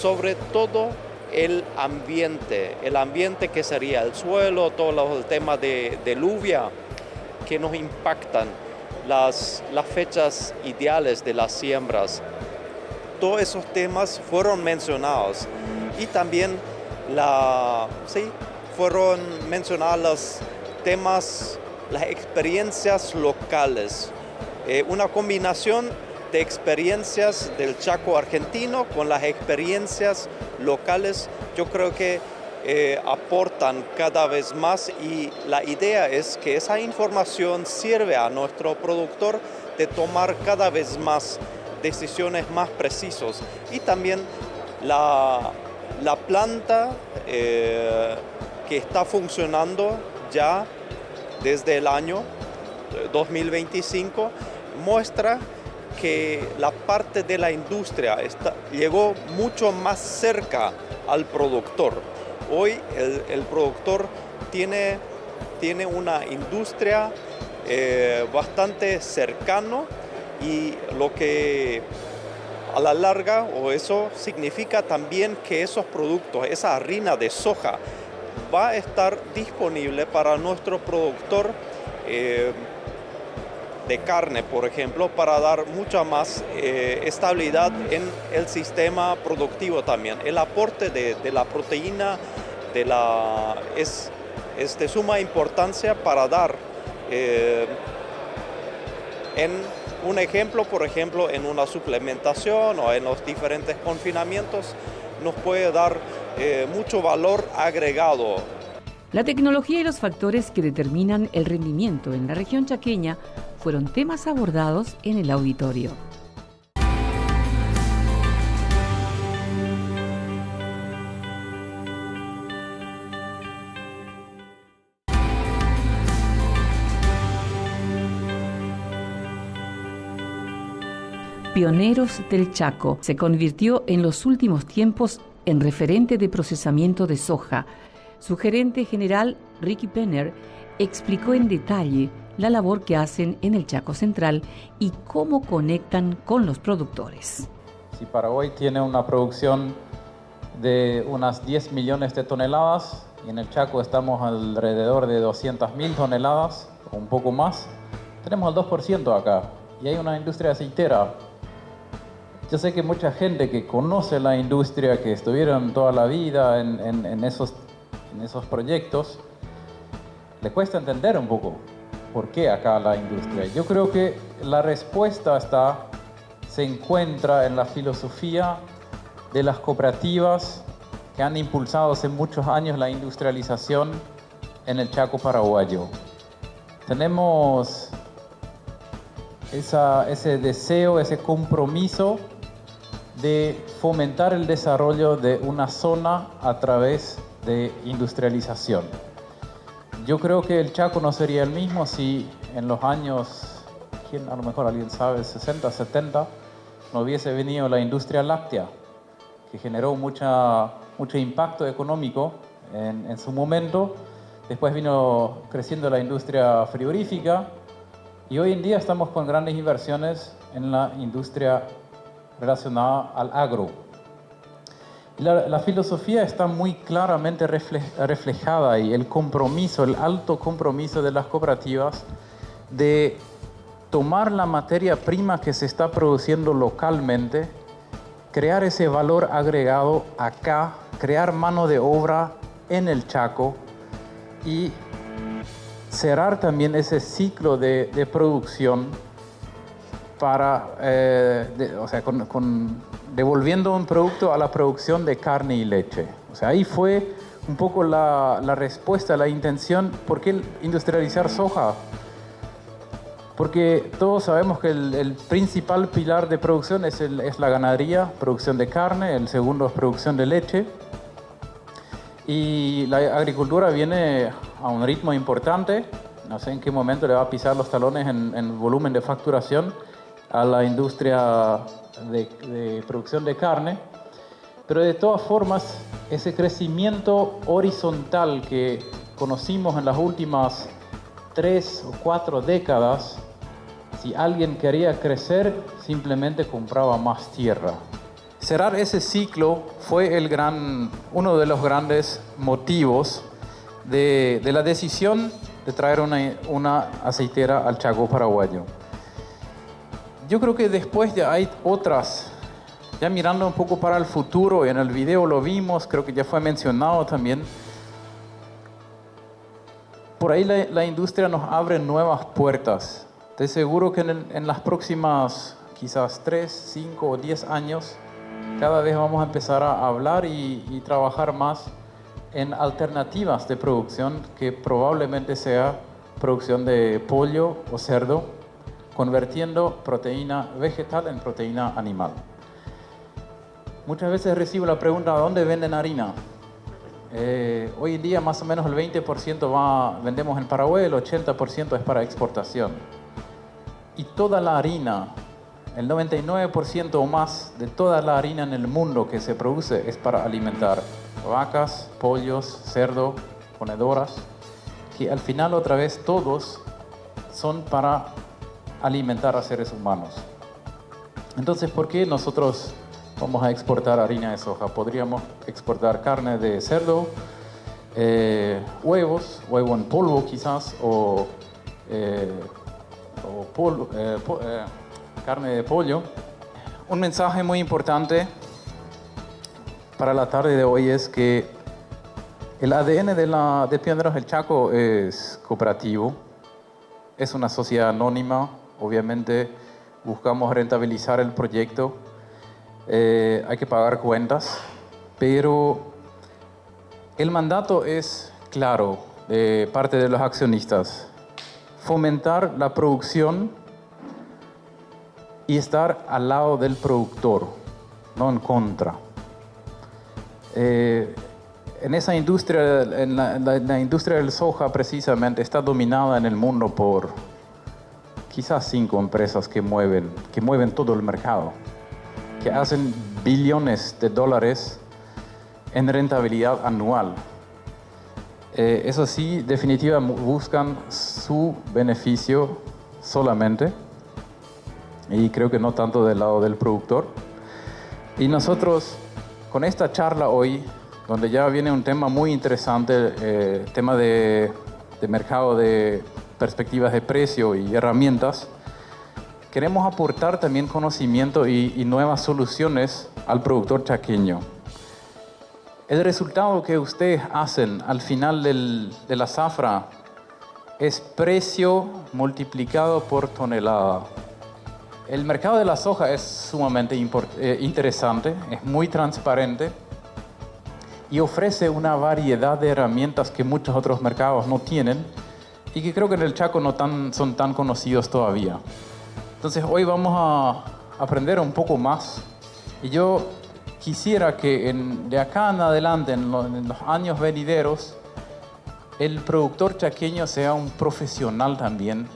Sobre todo el ambiente que sería el suelo, todos los temas de lluvia que nos impactan, las fechas ideales de las siembras. Todos esos temas fueron mencionados y también fueron mencionados los temas, las experiencias locales, una combinación de experiencias del Chaco argentino con las experiencias locales. Yo creo que aportan cada vez más y la idea es que esa información sirve a nuestro productor de tomar cada vez más decisiones más precisas. Y también la planta que está funcionando ya desde el año 2025 muestra que la parte de la industria llegó mucho más cerca al productor. Hoy el productor tiene una industria bastante cercano y lo que a la larga, o eso significa también que esos productos, esa harina de soja, va a estar disponible para nuestro productor de carne, por ejemplo, para dar mucha más estabilidad en el sistema productivo también. El aporte de la proteína es de suma importancia para dar en un ejemplo, por ejemplo, en una suplementación o en los diferentes confinamientos, nos puede dar mucho valor agregado. La tecnología y los factores que determinan el rendimiento en la región chaqueña fueron temas abordados en el auditorio. Pioneros del Chaco se convirtió en los últimos tiempos en referente de procesamiento de soja. Su gerente general, Ricky Penner, explicó en detalle la labor que hacen en el Chaco Central y cómo conectan con los productores. Si Paraguay tiene una producción de unas 10 millones de toneladas y en el Chaco estamos alrededor de 200.000 toneladas o un poco más, tenemos el 2% acá y hay una industria aceitera. Yo sé que mucha gente que conoce la industria, que estuvieron toda la vida en esos proyectos, le cuesta entender un poco por qué acá la industria. Yo creo que la respuesta se encuentra en la filosofía de las cooperativas que han impulsado hace muchos años la industrialización en el Chaco paraguayo. Tenemos ese deseo, ese compromiso de fomentar el desarrollo de una zona a través de industrialización. Yo creo que el Chaco no sería el mismo si en los años, a lo mejor alguien sabe, 60, 70, no hubiese venido la industria láctea, que generó mucho impacto económico en su momento. Después vino creciendo la industria frigorífica y hoy en día estamos con grandes inversiones en la industria relacionada al agro. La filosofía está muy claramente reflejada ahí, el compromiso, el alto compromiso de las cooperativas de tomar la materia prima que se está produciendo localmente, crear ese valor agregado acá, crear mano de obra en el Chaco y cerrar también ese ciclo de producción para, devolviendo un producto a la producción de carne y leche. O sea, ahí fue un poco la respuesta, la intención. ¿Por qué industrializar soja? Porque todos sabemos que el principal pilar de producción es la ganadería, producción de carne, el segundo es producción de leche. Y la agricultura viene a un ritmo importante, no sé en qué momento le va a pisar los talones en volumen de facturación a la industria de producción de carne, pero de todas formas ese crecimiento horizontal que conocimos en las últimas 3 o 4 décadas, si alguien quería crecer simplemente compraba más tierra. Cerrar ese ciclo fue uno de los grandes motivos de la decisión de traer una aceitera al Chaco paraguayo. Yo creo que después ya hay otras, ya mirando un poco para el futuro, en el video lo vimos, creo que ya fue mencionado también. Por ahí la industria nos abre nuevas puertas. Estoy seguro que en las próximas quizás 3, 5 o 10 años, cada vez vamos a empezar a hablar y trabajar más en alternativas de producción, que probablemente sea producción de pollo o cerdo, convirtiendo proteína vegetal en proteína animal. Muchas veces recibo la pregunta, ¿dónde venden harina? Hoy en día más o menos el 20% vendemos en Paraguay, el 80% es para exportación. Y toda la harina, el 99% o más de toda la harina en el mundo que se produce es para alimentar vacas, pollos, cerdo, ponedoras, que al final otra vez todos son para alimentar a seres humanos. Entonces, ¿por qué nosotros vamos a exportar harina de soja? Podríamos exportar carne de cerdo, huevo en polvo quizás, o carne de pollo. Un mensaje muy importante para la tarde de hoy es que el ADN de Pioneros del Chaco es cooperativo, es una sociedad anónima. Obviamente buscamos rentabilizar el proyecto, hay que pagar cuentas, pero el mandato es claro de parte de los accionistas: fomentar la producción y estar al lado del productor, no en contra. En esa industria, la industria del soja precisamente está dominada en el mundo por quizás 5 empresas que mueven todo el mercado, que hacen billones de dólares en rentabilidad anual. Eso sí, definitivamente buscan su beneficio solamente, y creo que no tanto del lado del productor. Y nosotros, con esta charla hoy, donde ya viene un tema muy interesante, tema de mercado, de perspectivas de precio y herramientas, queremos aportar también conocimiento y nuevas soluciones al productor chaqueño. El resultado que ustedes hacen al final de la zafra es precio multiplicado por tonelada. El mercado de la soja es sumamente interesante, es muy transparente y ofrece una variedad de herramientas que muchos otros mercados no tienen y que creo que en el Chaco no son tan conocidos todavía. Entonces hoy vamos a aprender un poco más, y yo quisiera que de acá en adelante, en los años venideros, el productor chaqueño sea un profesional también,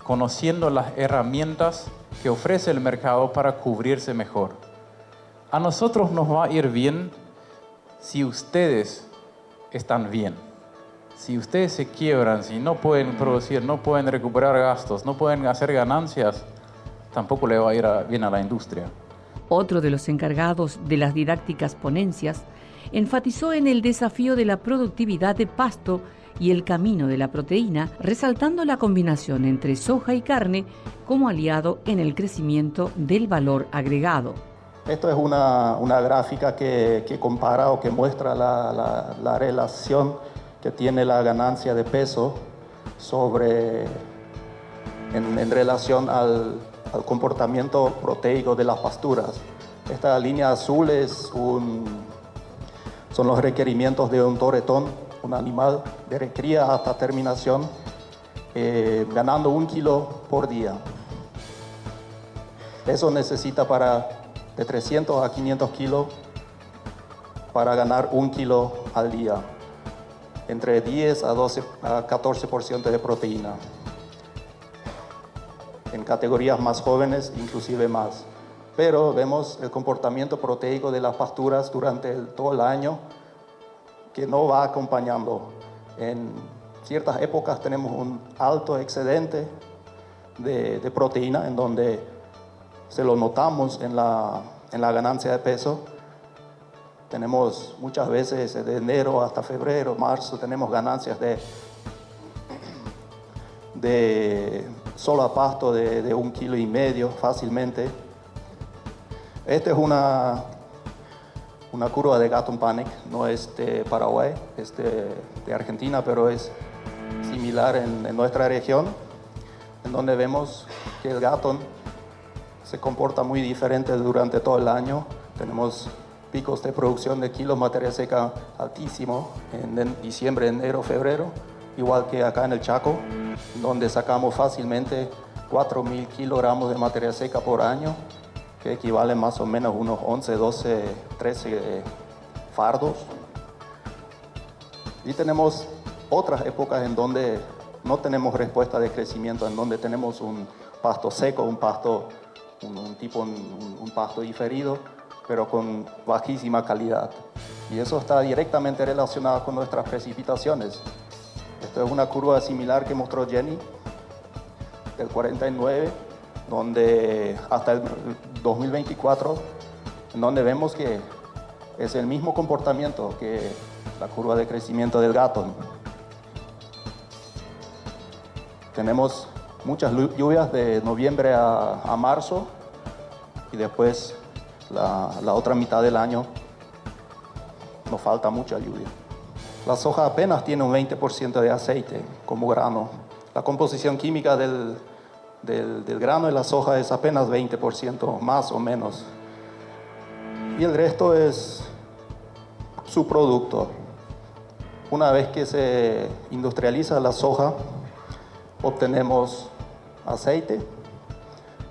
conociendo las herramientas que ofrece el mercado para cubrirse mejor. A nosotros nos va a ir bien si ustedes están bien. Si ustedes se quiebran, si no pueden producir, no pueden recuperar gastos, no pueden hacer ganancias, tampoco le va a ir bien a la industria. Otro de los encargados de las didácticas ponencias enfatizó en el desafío de la productividad de pasto y el camino de la proteína, resaltando la combinación entre soja y carne como aliado en el crecimiento del valor agregado. Esto es una gráfica que compara o que muestra la relación que tiene la ganancia de peso en relación al comportamiento proteico de las pasturas. Esta línea azul son los requerimientos de un toretón, un animal de recría hasta terminación, ganando 1 kilo por día. Eso necesita de 300 a 500 kilos para ganar 1 kilo al día, entre 10 a 14% de proteína. En categorías más jóvenes, inclusive más. Pero vemos el comportamiento proteico de las pasturas durante todo el año que no va acompañando. En ciertas épocas tenemos un alto excedente de proteína en donde se lo notamos en la ganancia de peso. Tenemos muchas veces de enero hasta febrero, marzo, tenemos ganancias de solo a pasto de 1,5 kilos fácilmente. Esta es una curva de Gatton Panic, no es de Paraguay, es de Argentina, pero es similar en nuestra región, en donde vemos que el Gatton se comporta muy diferente durante todo el año. Tenemos picos de producción de kilos de materia seca altísimos en diciembre, enero, febrero, igual que acá en el Chaco, donde sacamos fácilmente 4.000 kilogramos de materia seca por año, que equivalen más o menos unos 11, 12, 13 fardos. Y tenemos otras épocas en donde no tenemos respuesta de crecimiento, en donde tenemos un pasto seco, un pasto diferido, pero con bajísima calidad. Y eso está directamente relacionado con nuestras precipitaciones. Esta es una curva similar que mostró Jenny, del 49, donde hasta el 2024, en donde vemos que es el mismo comportamiento que la curva de crecimiento del Gatton. Tenemos muchas lluvias de noviembre a marzo y después la otra mitad del año nos falta mucha lluvia. La soja apenas tiene un 20% de aceite como grano. La composición química del grano de la soja es apenas 20%, más o menos. Y el resto es su producto. Una vez que se industrializa la soja, obtenemos aceite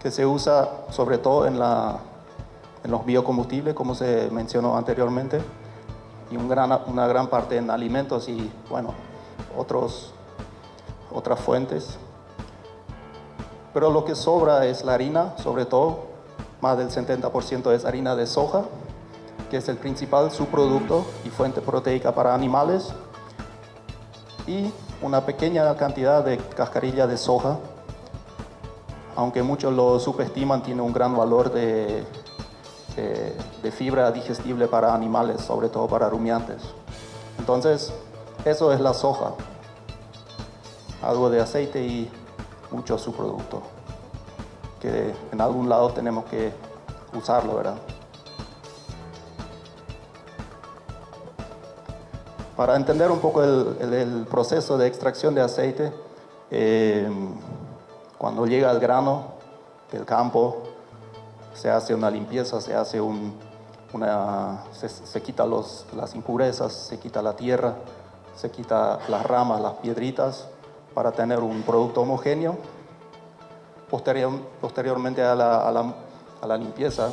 que se usa sobre todo en los biocombustibles, como se mencionó anteriormente, y una gran parte en alimentos y, bueno, otras fuentes. Pero lo que sobra es la harina, sobre todo, más del 70% es harina de soja, que es el principal subproducto y fuente proteica para animales, y una pequeña cantidad de cascarilla de soja, aunque muchos lo subestiman, tiene un gran valor de fibra digestible para animales, sobre todo para rumiantes. Entonces, eso es la soja. Algo de aceite y mucho subproducto, que en algún lado tenemos que usarlo, ¿verdad? Para entender un poco el proceso de extracción de aceite, cuando llega el grano del campo, se hace una limpieza, se hace se quita las impurezas, se quita la tierra, se quita las ramas, las piedritas, para tener un producto homogéneo. Posteriormente a la limpieza,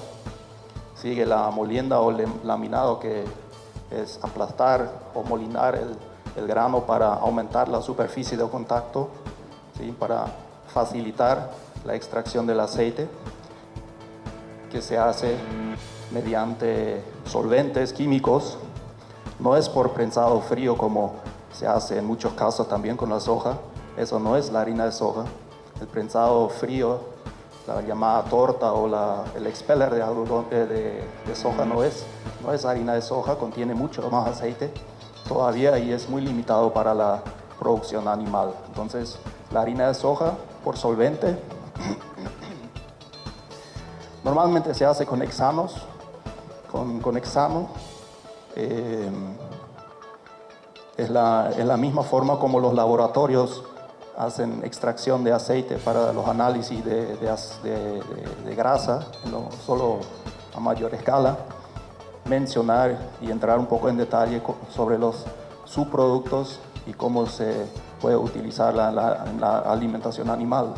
sigue la molienda o laminado, que es aplastar o molinar el grano para aumentar la superficie de contacto, ¿sí? Para facilitar la extracción del aceite, que se hace mediante solventes químicos. No es por prensado frío como se hace en muchos casos también con la soja. Eso no es la harina de soja. El prensado frío la llamada torta o el expeller de algodón de soja no es harina de soja, contiene mucho más aceite todavía y es muy limitado para la producción animal. Entonces, la harina de soja por solvente normalmente se hace con hexanos, con hexano. Es la misma forma como los laboratorios hacen extracción de aceite para los análisis de grasa, no solo a mayor escala. Mencionar y entrar un poco en detalle sobre los subproductos y cómo se puede utilizar en la alimentación animal.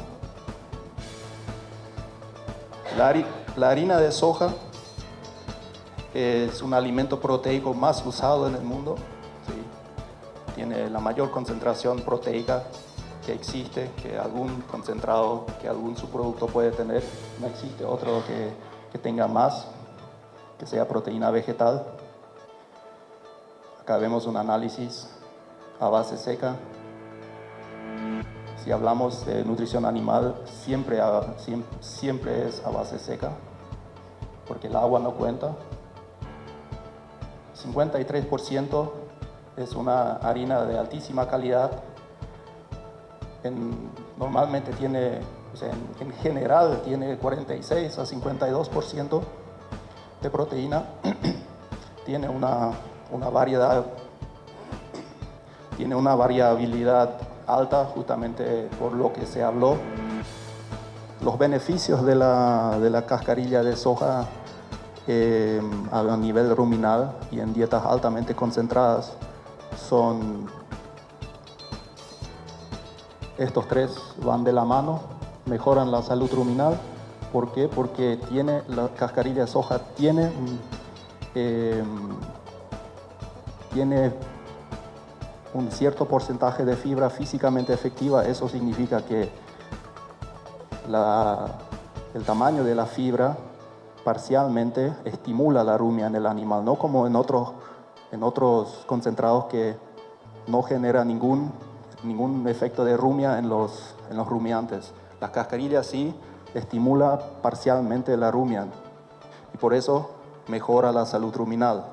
La harina de soja es un alimento proteico más usado en el mundo. ¿Sí? Tiene la mayor concentración proteica que existe, que algún concentrado, que algún subproducto puede tener. No existe otro que tenga más, que sea proteína vegetal. Acá vemos un análisis a base seca. Si hablamos de nutrición animal, siempre es a base seca, porque el agua no cuenta. 53% es una harina de altísima calidad. Normalmente tiene, en general tiene 46 a 52% de proteína. Tiene una variabilidad alta, justamente por lo que se habló. Los beneficios de la cascarilla de soja a nivel ruminal y en dietas altamente concentradas son estos tres, van de la mano, mejoran la salud ruminal. ¿Por qué? Porque la cascarilla de soja tiene un cierto porcentaje de fibra físicamente efectiva. Eso significa que el tamaño de la fibra parcialmente estimula la rumia en el animal, no como en otros concentrados que no genera ningún efecto de rumia en los rumiantes. La cascarilla sí estimula parcialmente la rumia y por eso mejora la salud ruminal.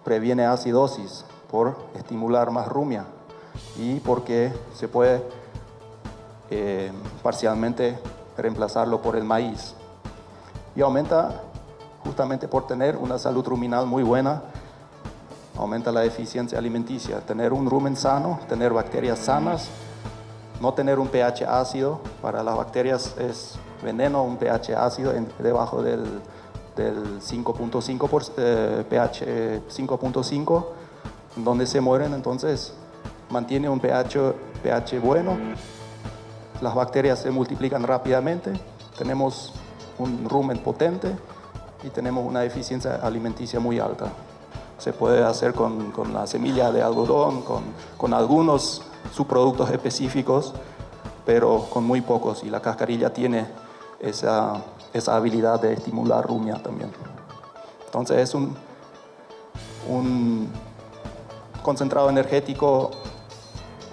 Previene acidosis por estimular más rumia y porque se puede parcialmente reemplazarlo por el maíz. Y aumenta, justamente por tener una salud ruminal muy buena, aumenta la eficiencia alimenticia. Tener un rumen sano, tener bacterias sanas, no tener un pH ácido. Para las bacterias es veneno un pH ácido debajo del 5.5 pH 5.5, donde se mueren. Entonces mantiene un pH bueno, las bacterias se multiplican rápidamente, tenemos un rumen potente y tenemos una eficiencia alimenticia muy alta. Se puede hacer con la semilla de algodón, con algunos subproductos específicos, pero con muy pocos, y la cascarilla tiene esa habilidad de estimular rumia también. Entonces es un concentrado energético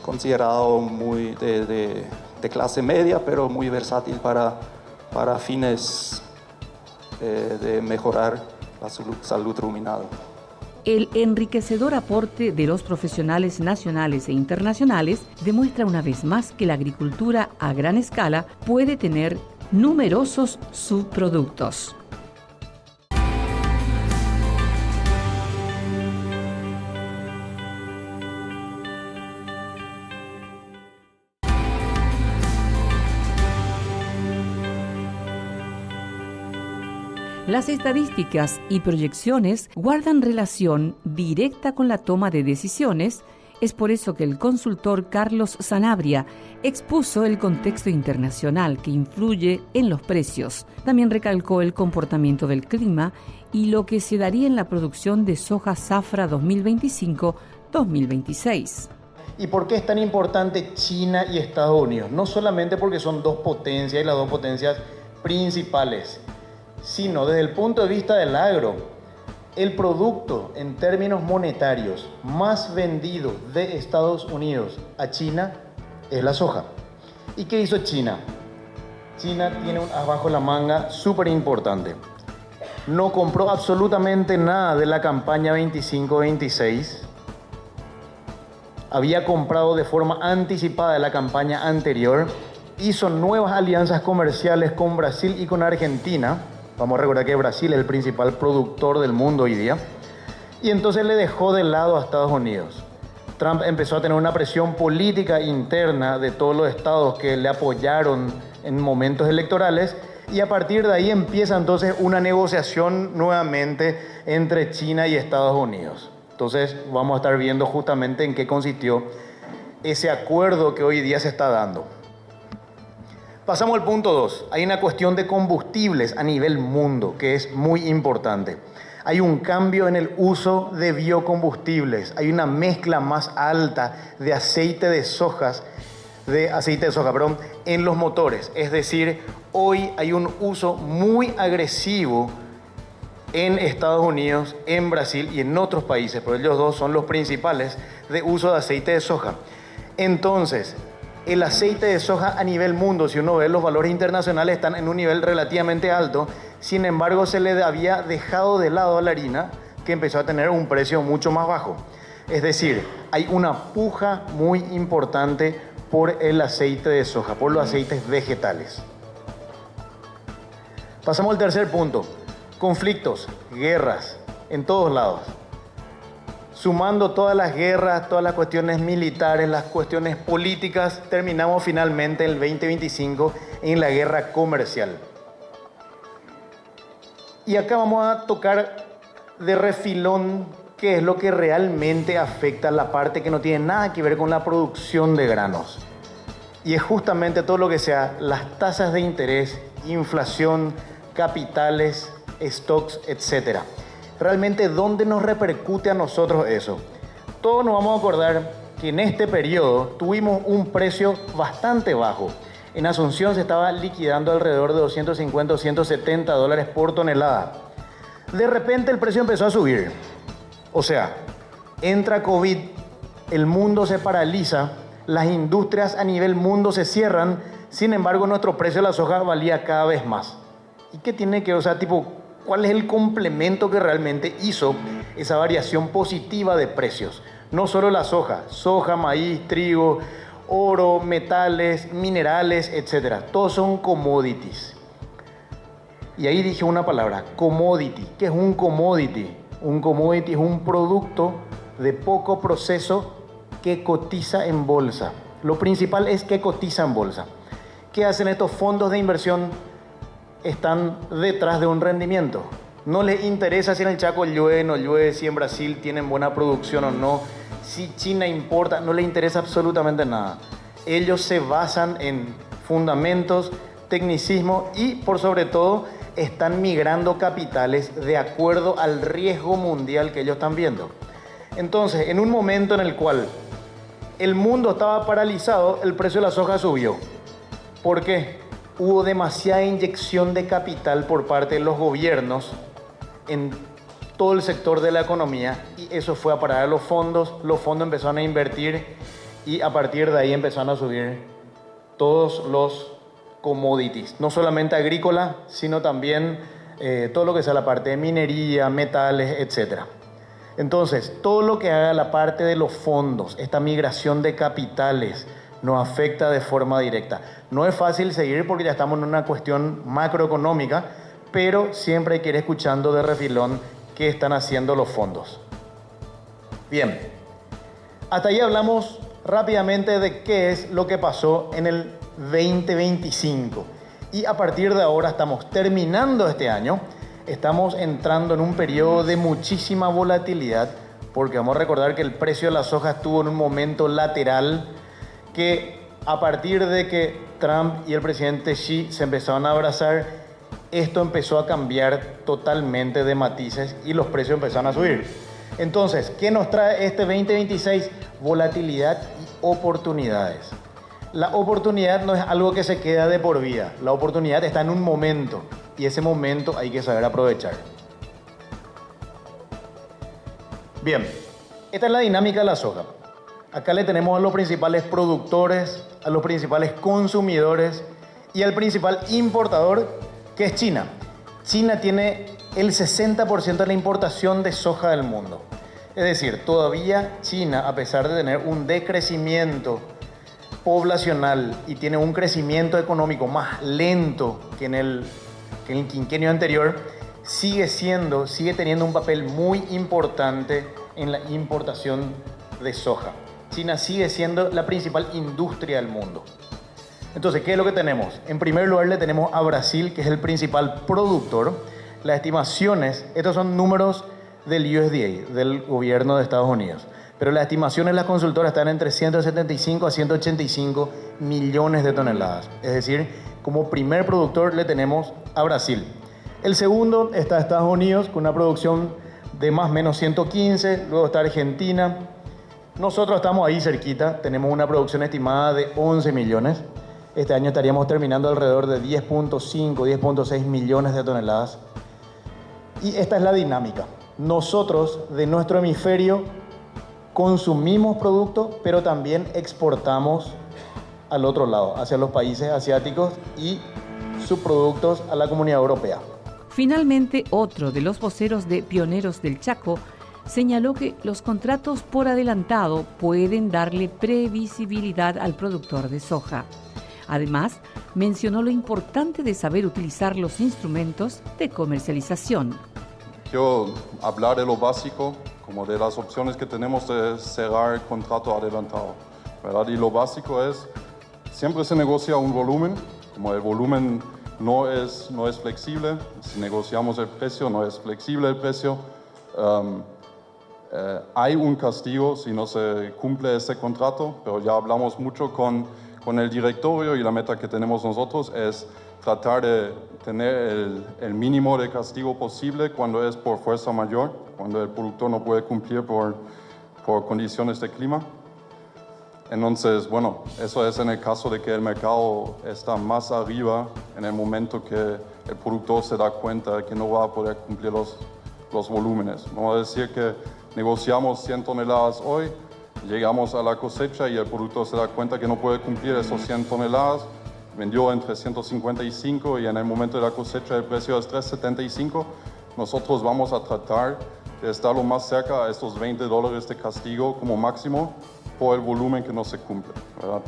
considerado muy de clase media, pero muy versátil para fines de mejorar la salud ruminal. El enriquecedor aporte de los profesionales nacionales e internacionales demuestra una vez más que la agricultura a gran escala puede tener numerosos subproductos. Las estadísticas y proyecciones guardan relación directa con la toma de decisiones. Es por eso que el consultor Carlos Sanabria expuso el contexto internacional que influye en los precios. También recalcó el comportamiento del clima y lo que se daría en la producción de soja zafra 2025-2026. ¿Y por qué es tan importante China y Estados Unidos? No solamente porque son dos potencias y las dos potencias principales, sino desde el punto de vista del agro. El producto en términos monetarios más vendido de Estados Unidos a China es la soja. ¿Y qué hizo China? China tiene un as bajo la manga súper importante. No compró absolutamente nada de la campaña 25-26. Había comprado de forma anticipada de la campaña anterior. Hizo nuevas alianzas comerciales con Brasil y con Argentina. Vamos a recordar que Brasil es el principal productor del mundo hoy día. Y entonces le dejó de lado a Estados Unidos. Trump empezó a tener una presión política interna de todos los estados que le apoyaron en momentos electorales. Y a partir de ahí empieza entonces una negociación nuevamente entre China y Estados Unidos. Entonces vamos a estar viendo justamente en qué consistió ese acuerdo que hoy día se está dando. Pasamos al punto 2. Hay una cuestión de combustibles a nivel mundo que es muy importante. Hay un cambio en el uso de biocombustibles. Hay una mezcla más alta de aceite de soja, en los motores. Es decir, hoy hay un uso muy agresivo en Estados Unidos, en Brasil y en otros países, pero ellos dos son los principales de uso de aceite de soja. Entonces, el aceite de soja a nivel mundo, si uno ve los valores internacionales, están en un nivel relativamente alto. Sin embargo, se le había dejado de lado a la harina, que empezó a tener un precio mucho más bajo. Es decir, hay una puja muy importante por el aceite de soja, por los aceites vegetales. Pasamos al tercer punto. Conflictos, guerras, en todos lados. Sumando todas las guerras, todas las cuestiones militares, las cuestiones políticas, terminamos finalmente el 2025 en la guerra comercial. Y acá vamos a tocar de refilón qué es lo que realmente afecta a la parte que no tiene nada que ver con la producción de granos. Y es justamente todo lo que sea las tasas de interés, inflación, capitales, stocks, etc. Realmente, ¿dónde nos repercute a nosotros eso? Todos nos vamos a acordar que en este periodo tuvimos un precio bastante bajo. En Asunción se estaba liquidando alrededor de 250 o 170 dólares por tonelada. De repente el precio empezó a subir. O sea, entra COVID, el mundo se paraliza, las industrias a nivel mundo se cierran, sin embargo nuestro precio de la soja valía cada vez más. ¿Y qué tiene que ver? O sea, ¿cuál es el complemento que realmente hizo esa variación positiva de precios? No solo la soja, maíz, trigo, oro, metales, minerales, etc. Todos son commodities. Y ahí dije una palabra, commodity. ¿Qué es un commodity? Un commodity es un producto de poco proceso que cotiza en bolsa. Lo principal es que cotiza en bolsa. ¿Qué hacen estos fondos de inversión? Están detrás de un rendimiento. No les interesa si en el Chaco llueve o no llueve, si en Brasil tienen buena producción o no, si China importa, no les interesa absolutamente nada. Ellos se basan en fundamentos, tecnicismo y, por sobre todo, están migrando capitales de acuerdo al riesgo mundial que ellos están viendo. Entonces, en un momento en el cual el mundo estaba paralizado, el precio de la soja subió. ¿Por qué? Hubo demasiada inyección de capital por parte de los gobiernos en todo el sector de la economía y eso fue a parar a los fondos empezaron a invertir y a partir de ahí empezaron a subir todos los commodities, no solamente agrícola, sino también todo lo que sea la parte de minería, metales, etc. Entonces, todo lo que haga la parte de los fondos, esta migración de capitales, nos afecta de forma directa. No es fácil seguir porque ya estamos en una cuestión macroeconómica, pero siempre hay que ir escuchando de refilón qué están haciendo los fondos. Bien, hasta ahí hablamos rápidamente de qué es lo que pasó en el 2025. Y a partir de ahora estamos terminando este año, estamos entrando en un periodo de muchísima volatilidad, porque vamos a recordar que el precio de la soja estuvo en un momento lateral, que a partir de que Trump y el presidente Xi se empezaron a abrazar, esto empezó a cambiar totalmente de matices y los precios empezaron a subir. Entonces, ¿qué nos trae este 2026? Volatilidad y oportunidades. La oportunidad no es algo que se queda de por vida. La oportunidad está en un momento y ese momento hay que saber aprovechar. Bien, esta es la dinámica de la soja. Acá le tenemos a los principales productores, a los principales consumidores y el principal importador, que es China. China tiene el 60% de la importación de soja del mundo. Es decir, todavía China, a pesar de tener un decrecimiento poblacional y tiene un crecimiento económico más lento que en el quinquenio anterior, sigue teniendo un papel muy importante en la importación de soja. China sigue siendo la principal industria del mundo. Entonces, ¿qué es lo que tenemos? En primer lugar, le tenemos a Brasil, que es el principal productor. Las estimaciones, estos son números del USDA, del gobierno de Estados Unidos. Pero las estimaciones de las consultoras están entre 175 a 185 millones de toneladas. Es decir, como primer productor le tenemos a Brasil. El segundo está Estados Unidos, con una producción de más o menos 115. Luego está Argentina. Nosotros estamos ahí cerquita. Tenemos una producción estimada de 11 millones. Este año estaríamos terminando alrededor de 10.5, 10.6 millones de toneladas. Y esta es la dinámica. Nosotros, de nuestro hemisferio, consumimos productos, pero también exportamos al otro lado, hacia los países asiáticos y subproductos a la Comunidad Europea. Finalmente, otro de los voceros de Pioneros del Chaco señaló que los contratos por adelantado pueden darle previsibilidad al productor de soja. Además, mencionó lo importante de saber utilizar los instrumentos de comercialización. Quiero hablar de lo básico, como de las opciones que tenemos de cerrar el contrato adelantado, ¿verdad? Y lo básico es, siempre se negocia un volumen, como el volumen no es flexible, si negociamos el precio, no es flexible el precio. Hay un castigo si no se cumple ese contrato, pero ya hablamos mucho con el directorio y la meta que tenemos nosotros es tratar de tener el mínimo de castigo posible cuando es por fuerza mayor, cuando el productor no puede cumplir por condiciones de clima. Entonces, bueno, eso es en el caso de que el mercado está más arriba en el momento que el productor se da cuenta de que no va a poder cumplir los volúmenes. Vamos a decir que negociamos 100 toneladas hoy, llegamos a la cosecha y el productor se da cuenta que no puede cumplir esos 100 toneladas, vendió en 355 y en el momento de la cosecha el precio es 375, nosotros vamos a tratar de estar lo más cerca a estos $20 de castigo como máximo por el volumen que no se cumple, ¿verdad?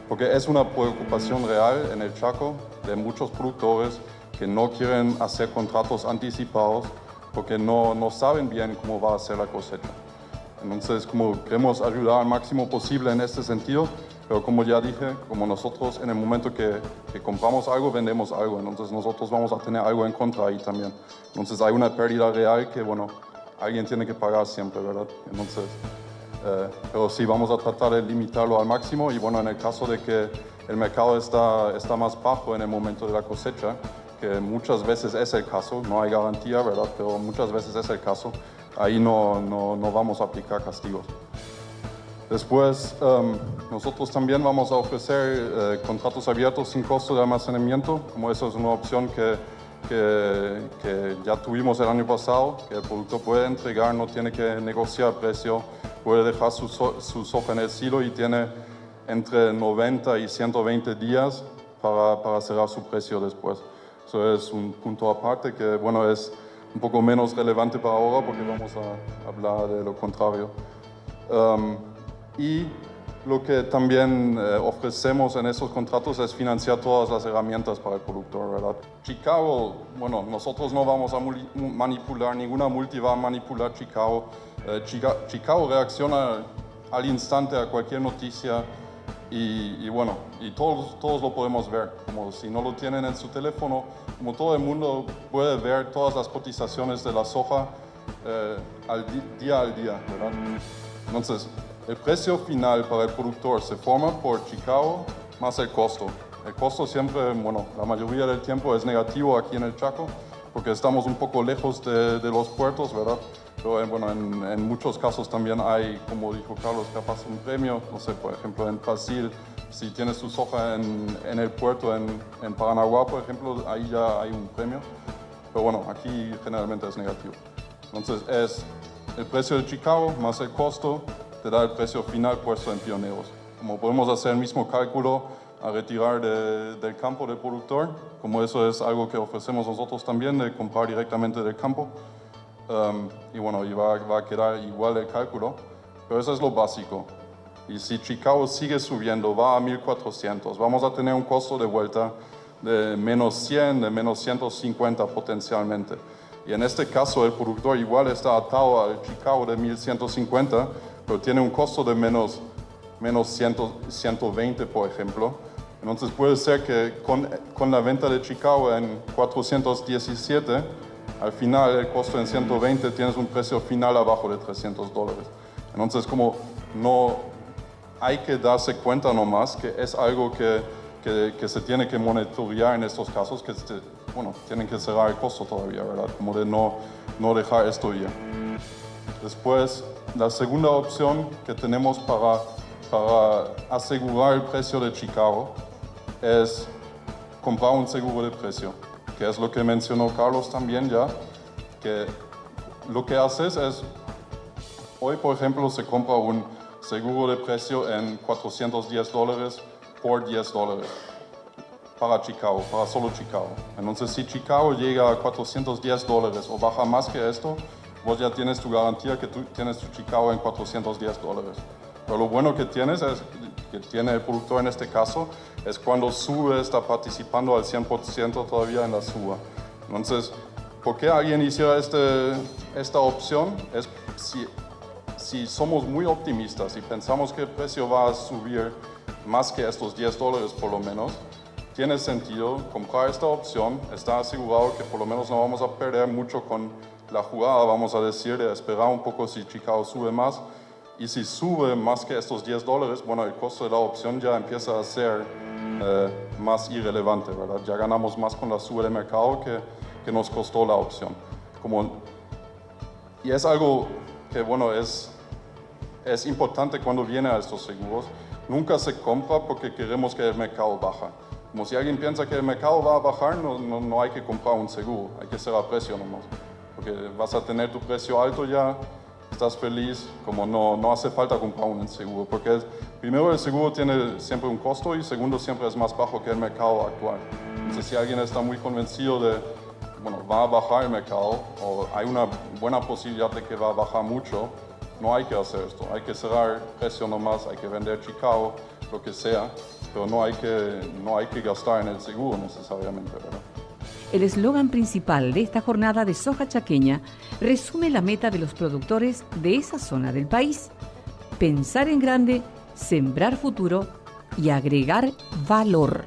Porque es una preocupación real en el Chaco de muchos productores que no quieren hacer contratos anticipados porque no saben bien cómo va a ser la cosecha. Entonces, como queremos ayudar al máximo posible en este sentido, pero como ya dije, como nosotros en el momento que compramos algo, vendemos algo, entonces nosotros vamos a tener algo en contra ahí también. Entonces hay una pérdida real que, bueno, alguien tiene que pagar siempre, ¿verdad? Entonces, pero sí, vamos a tratar de limitarlo al máximo y, bueno, en el caso de que el mercado está más bajo en el momento de la cosecha, que muchas veces es el caso, no hay garantía, ¿verdad? Pero muchas veces es el caso, ahí no vamos a aplicar castigos. Después, nosotros también vamos a ofrecer contratos abiertos sin costo de almacenamiento, como eso es una opción que ya tuvimos el año pasado, que el productor puede entregar, no tiene que negociar precio, puede dejar su soja en el silo y tiene entre 90 y 120 días para cerrar su precio después. Eso es un punto aparte que, bueno, es un poco menos relevante para ahora porque vamos a hablar de lo contrario. Y lo que también ofrecemos en esos contratos es financiar todas las herramientas para el productor, ¿verdad? Chicago, bueno, nosotros no vamos a manipular, ninguna multi va a manipular Chicago. Chicago reacciona al instante a cualquier noticia y bueno, y todos lo podemos ver, como si no lo tienen en su teléfono, como todo el mundo puede ver todas las cotizaciones de la soja día al día, ¿verdad? Entonces, el precio final para el productor se forma por Chicago más el costo. El costo siempre, bueno, la mayoría del tiempo es negativo aquí en el Chaco, porque estamos un poco lejos de los puertos, ¿verdad? Pero bueno, en muchos casos también hay, como dijo Carlos, capaz un premio. No sé, por ejemplo, en Brasil, si tienes tu soja en el puerto en Paranaguá, por ejemplo, ahí ya hay un premio. Pero bueno, aquí generalmente es negativo. Entonces es el precio de Chicago más el costo, te da el precio final puesto en Pioneros. Como podemos hacer el mismo cálculo retirar del campo del productor, como eso es algo que ofrecemos nosotros también, de comprar directamente del campo. Y bueno, y va a quedar igual el cálculo, pero eso es lo básico. Y si Chicago sigue subiendo, va a 1400, vamos a tener un costo de vuelta de menos 100, de menos 150 potencialmente. Y en este caso el productor igual está atado al Chicago de 1150, pero tiene un costo de menos 120, por ejemplo. Entonces puede ser que con la venta de Chicago en 417, al final el costo en 120 tienes un precio final abajo de $300. Entonces como no hay que darse cuenta nomás que es algo que se tiene que monitorear en estos casos, que tienen que cerrar el costo todavía, ¿verdad? Como de no dejar esto ir. Después, la segunda opción que tenemos para asegurar el precio de Chicago es comprar un seguro de precio, que es lo que mencionó Carlos también ya, que lo que haces es, hoy por ejemplo se compra un seguro de precio en $410 por $10 para Chicago, para solo Chicago. Entonces si Chicago llega a $410 o baja más que esto, vos ya tienes tu garantía que tú tienes tu Chicago en $410. Pero lo bueno que tienes, que tiene el productor en este caso, es cuando sube, está participando al 100% todavía en la suba. Entonces, ¿por qué alguien hiciera esta opción? Es si somos muy optimistas y pensamos que el precio va a subir más que estos $10 por lo menos, tiene sentido comprar esta opción, está asegurado que por lo menos no vamos a perder mucho con la jugada, vamos a decir, de esperar un poco si Chicago sube más. Y si sube más que estos $10, bueno, el costo de la opción ya empieza a ser más irrelevante, ¿verdad? Ya ganamos más con la suba de mercado que nos costó la opción. Y es algo que, bueno, es importante cuando viene a estos seguros. Nunca se compra porque queremos que el mercado baje. Como si alguien piensa que el mercado va a bajar, no hay que comprar un seguro, hay que ser a precio nomás. Porque vas a tener tu precio alto ya, estás feliz, como no hace falta comprar un seguro, porque primero el seguro tiene siempre un costo y segundo siempre es más bajo que el mercado actual. Entonces si alguien está muy convencido de, bueno, va a bajar el mercado o hay una buena posibilidad de que va a bajar mucho, no hay que hacer esto, hay que cerrar el precio nomás, hay que vender Chicago, lo que sea, pero no hay que gastar en el seguro necesariamente, ¿verdad? El eslogan principal de esta jornada de soja chaqueña resume la meta de los productores de esa zona del país: pensar en grande, sembrar futuro y agregar valor.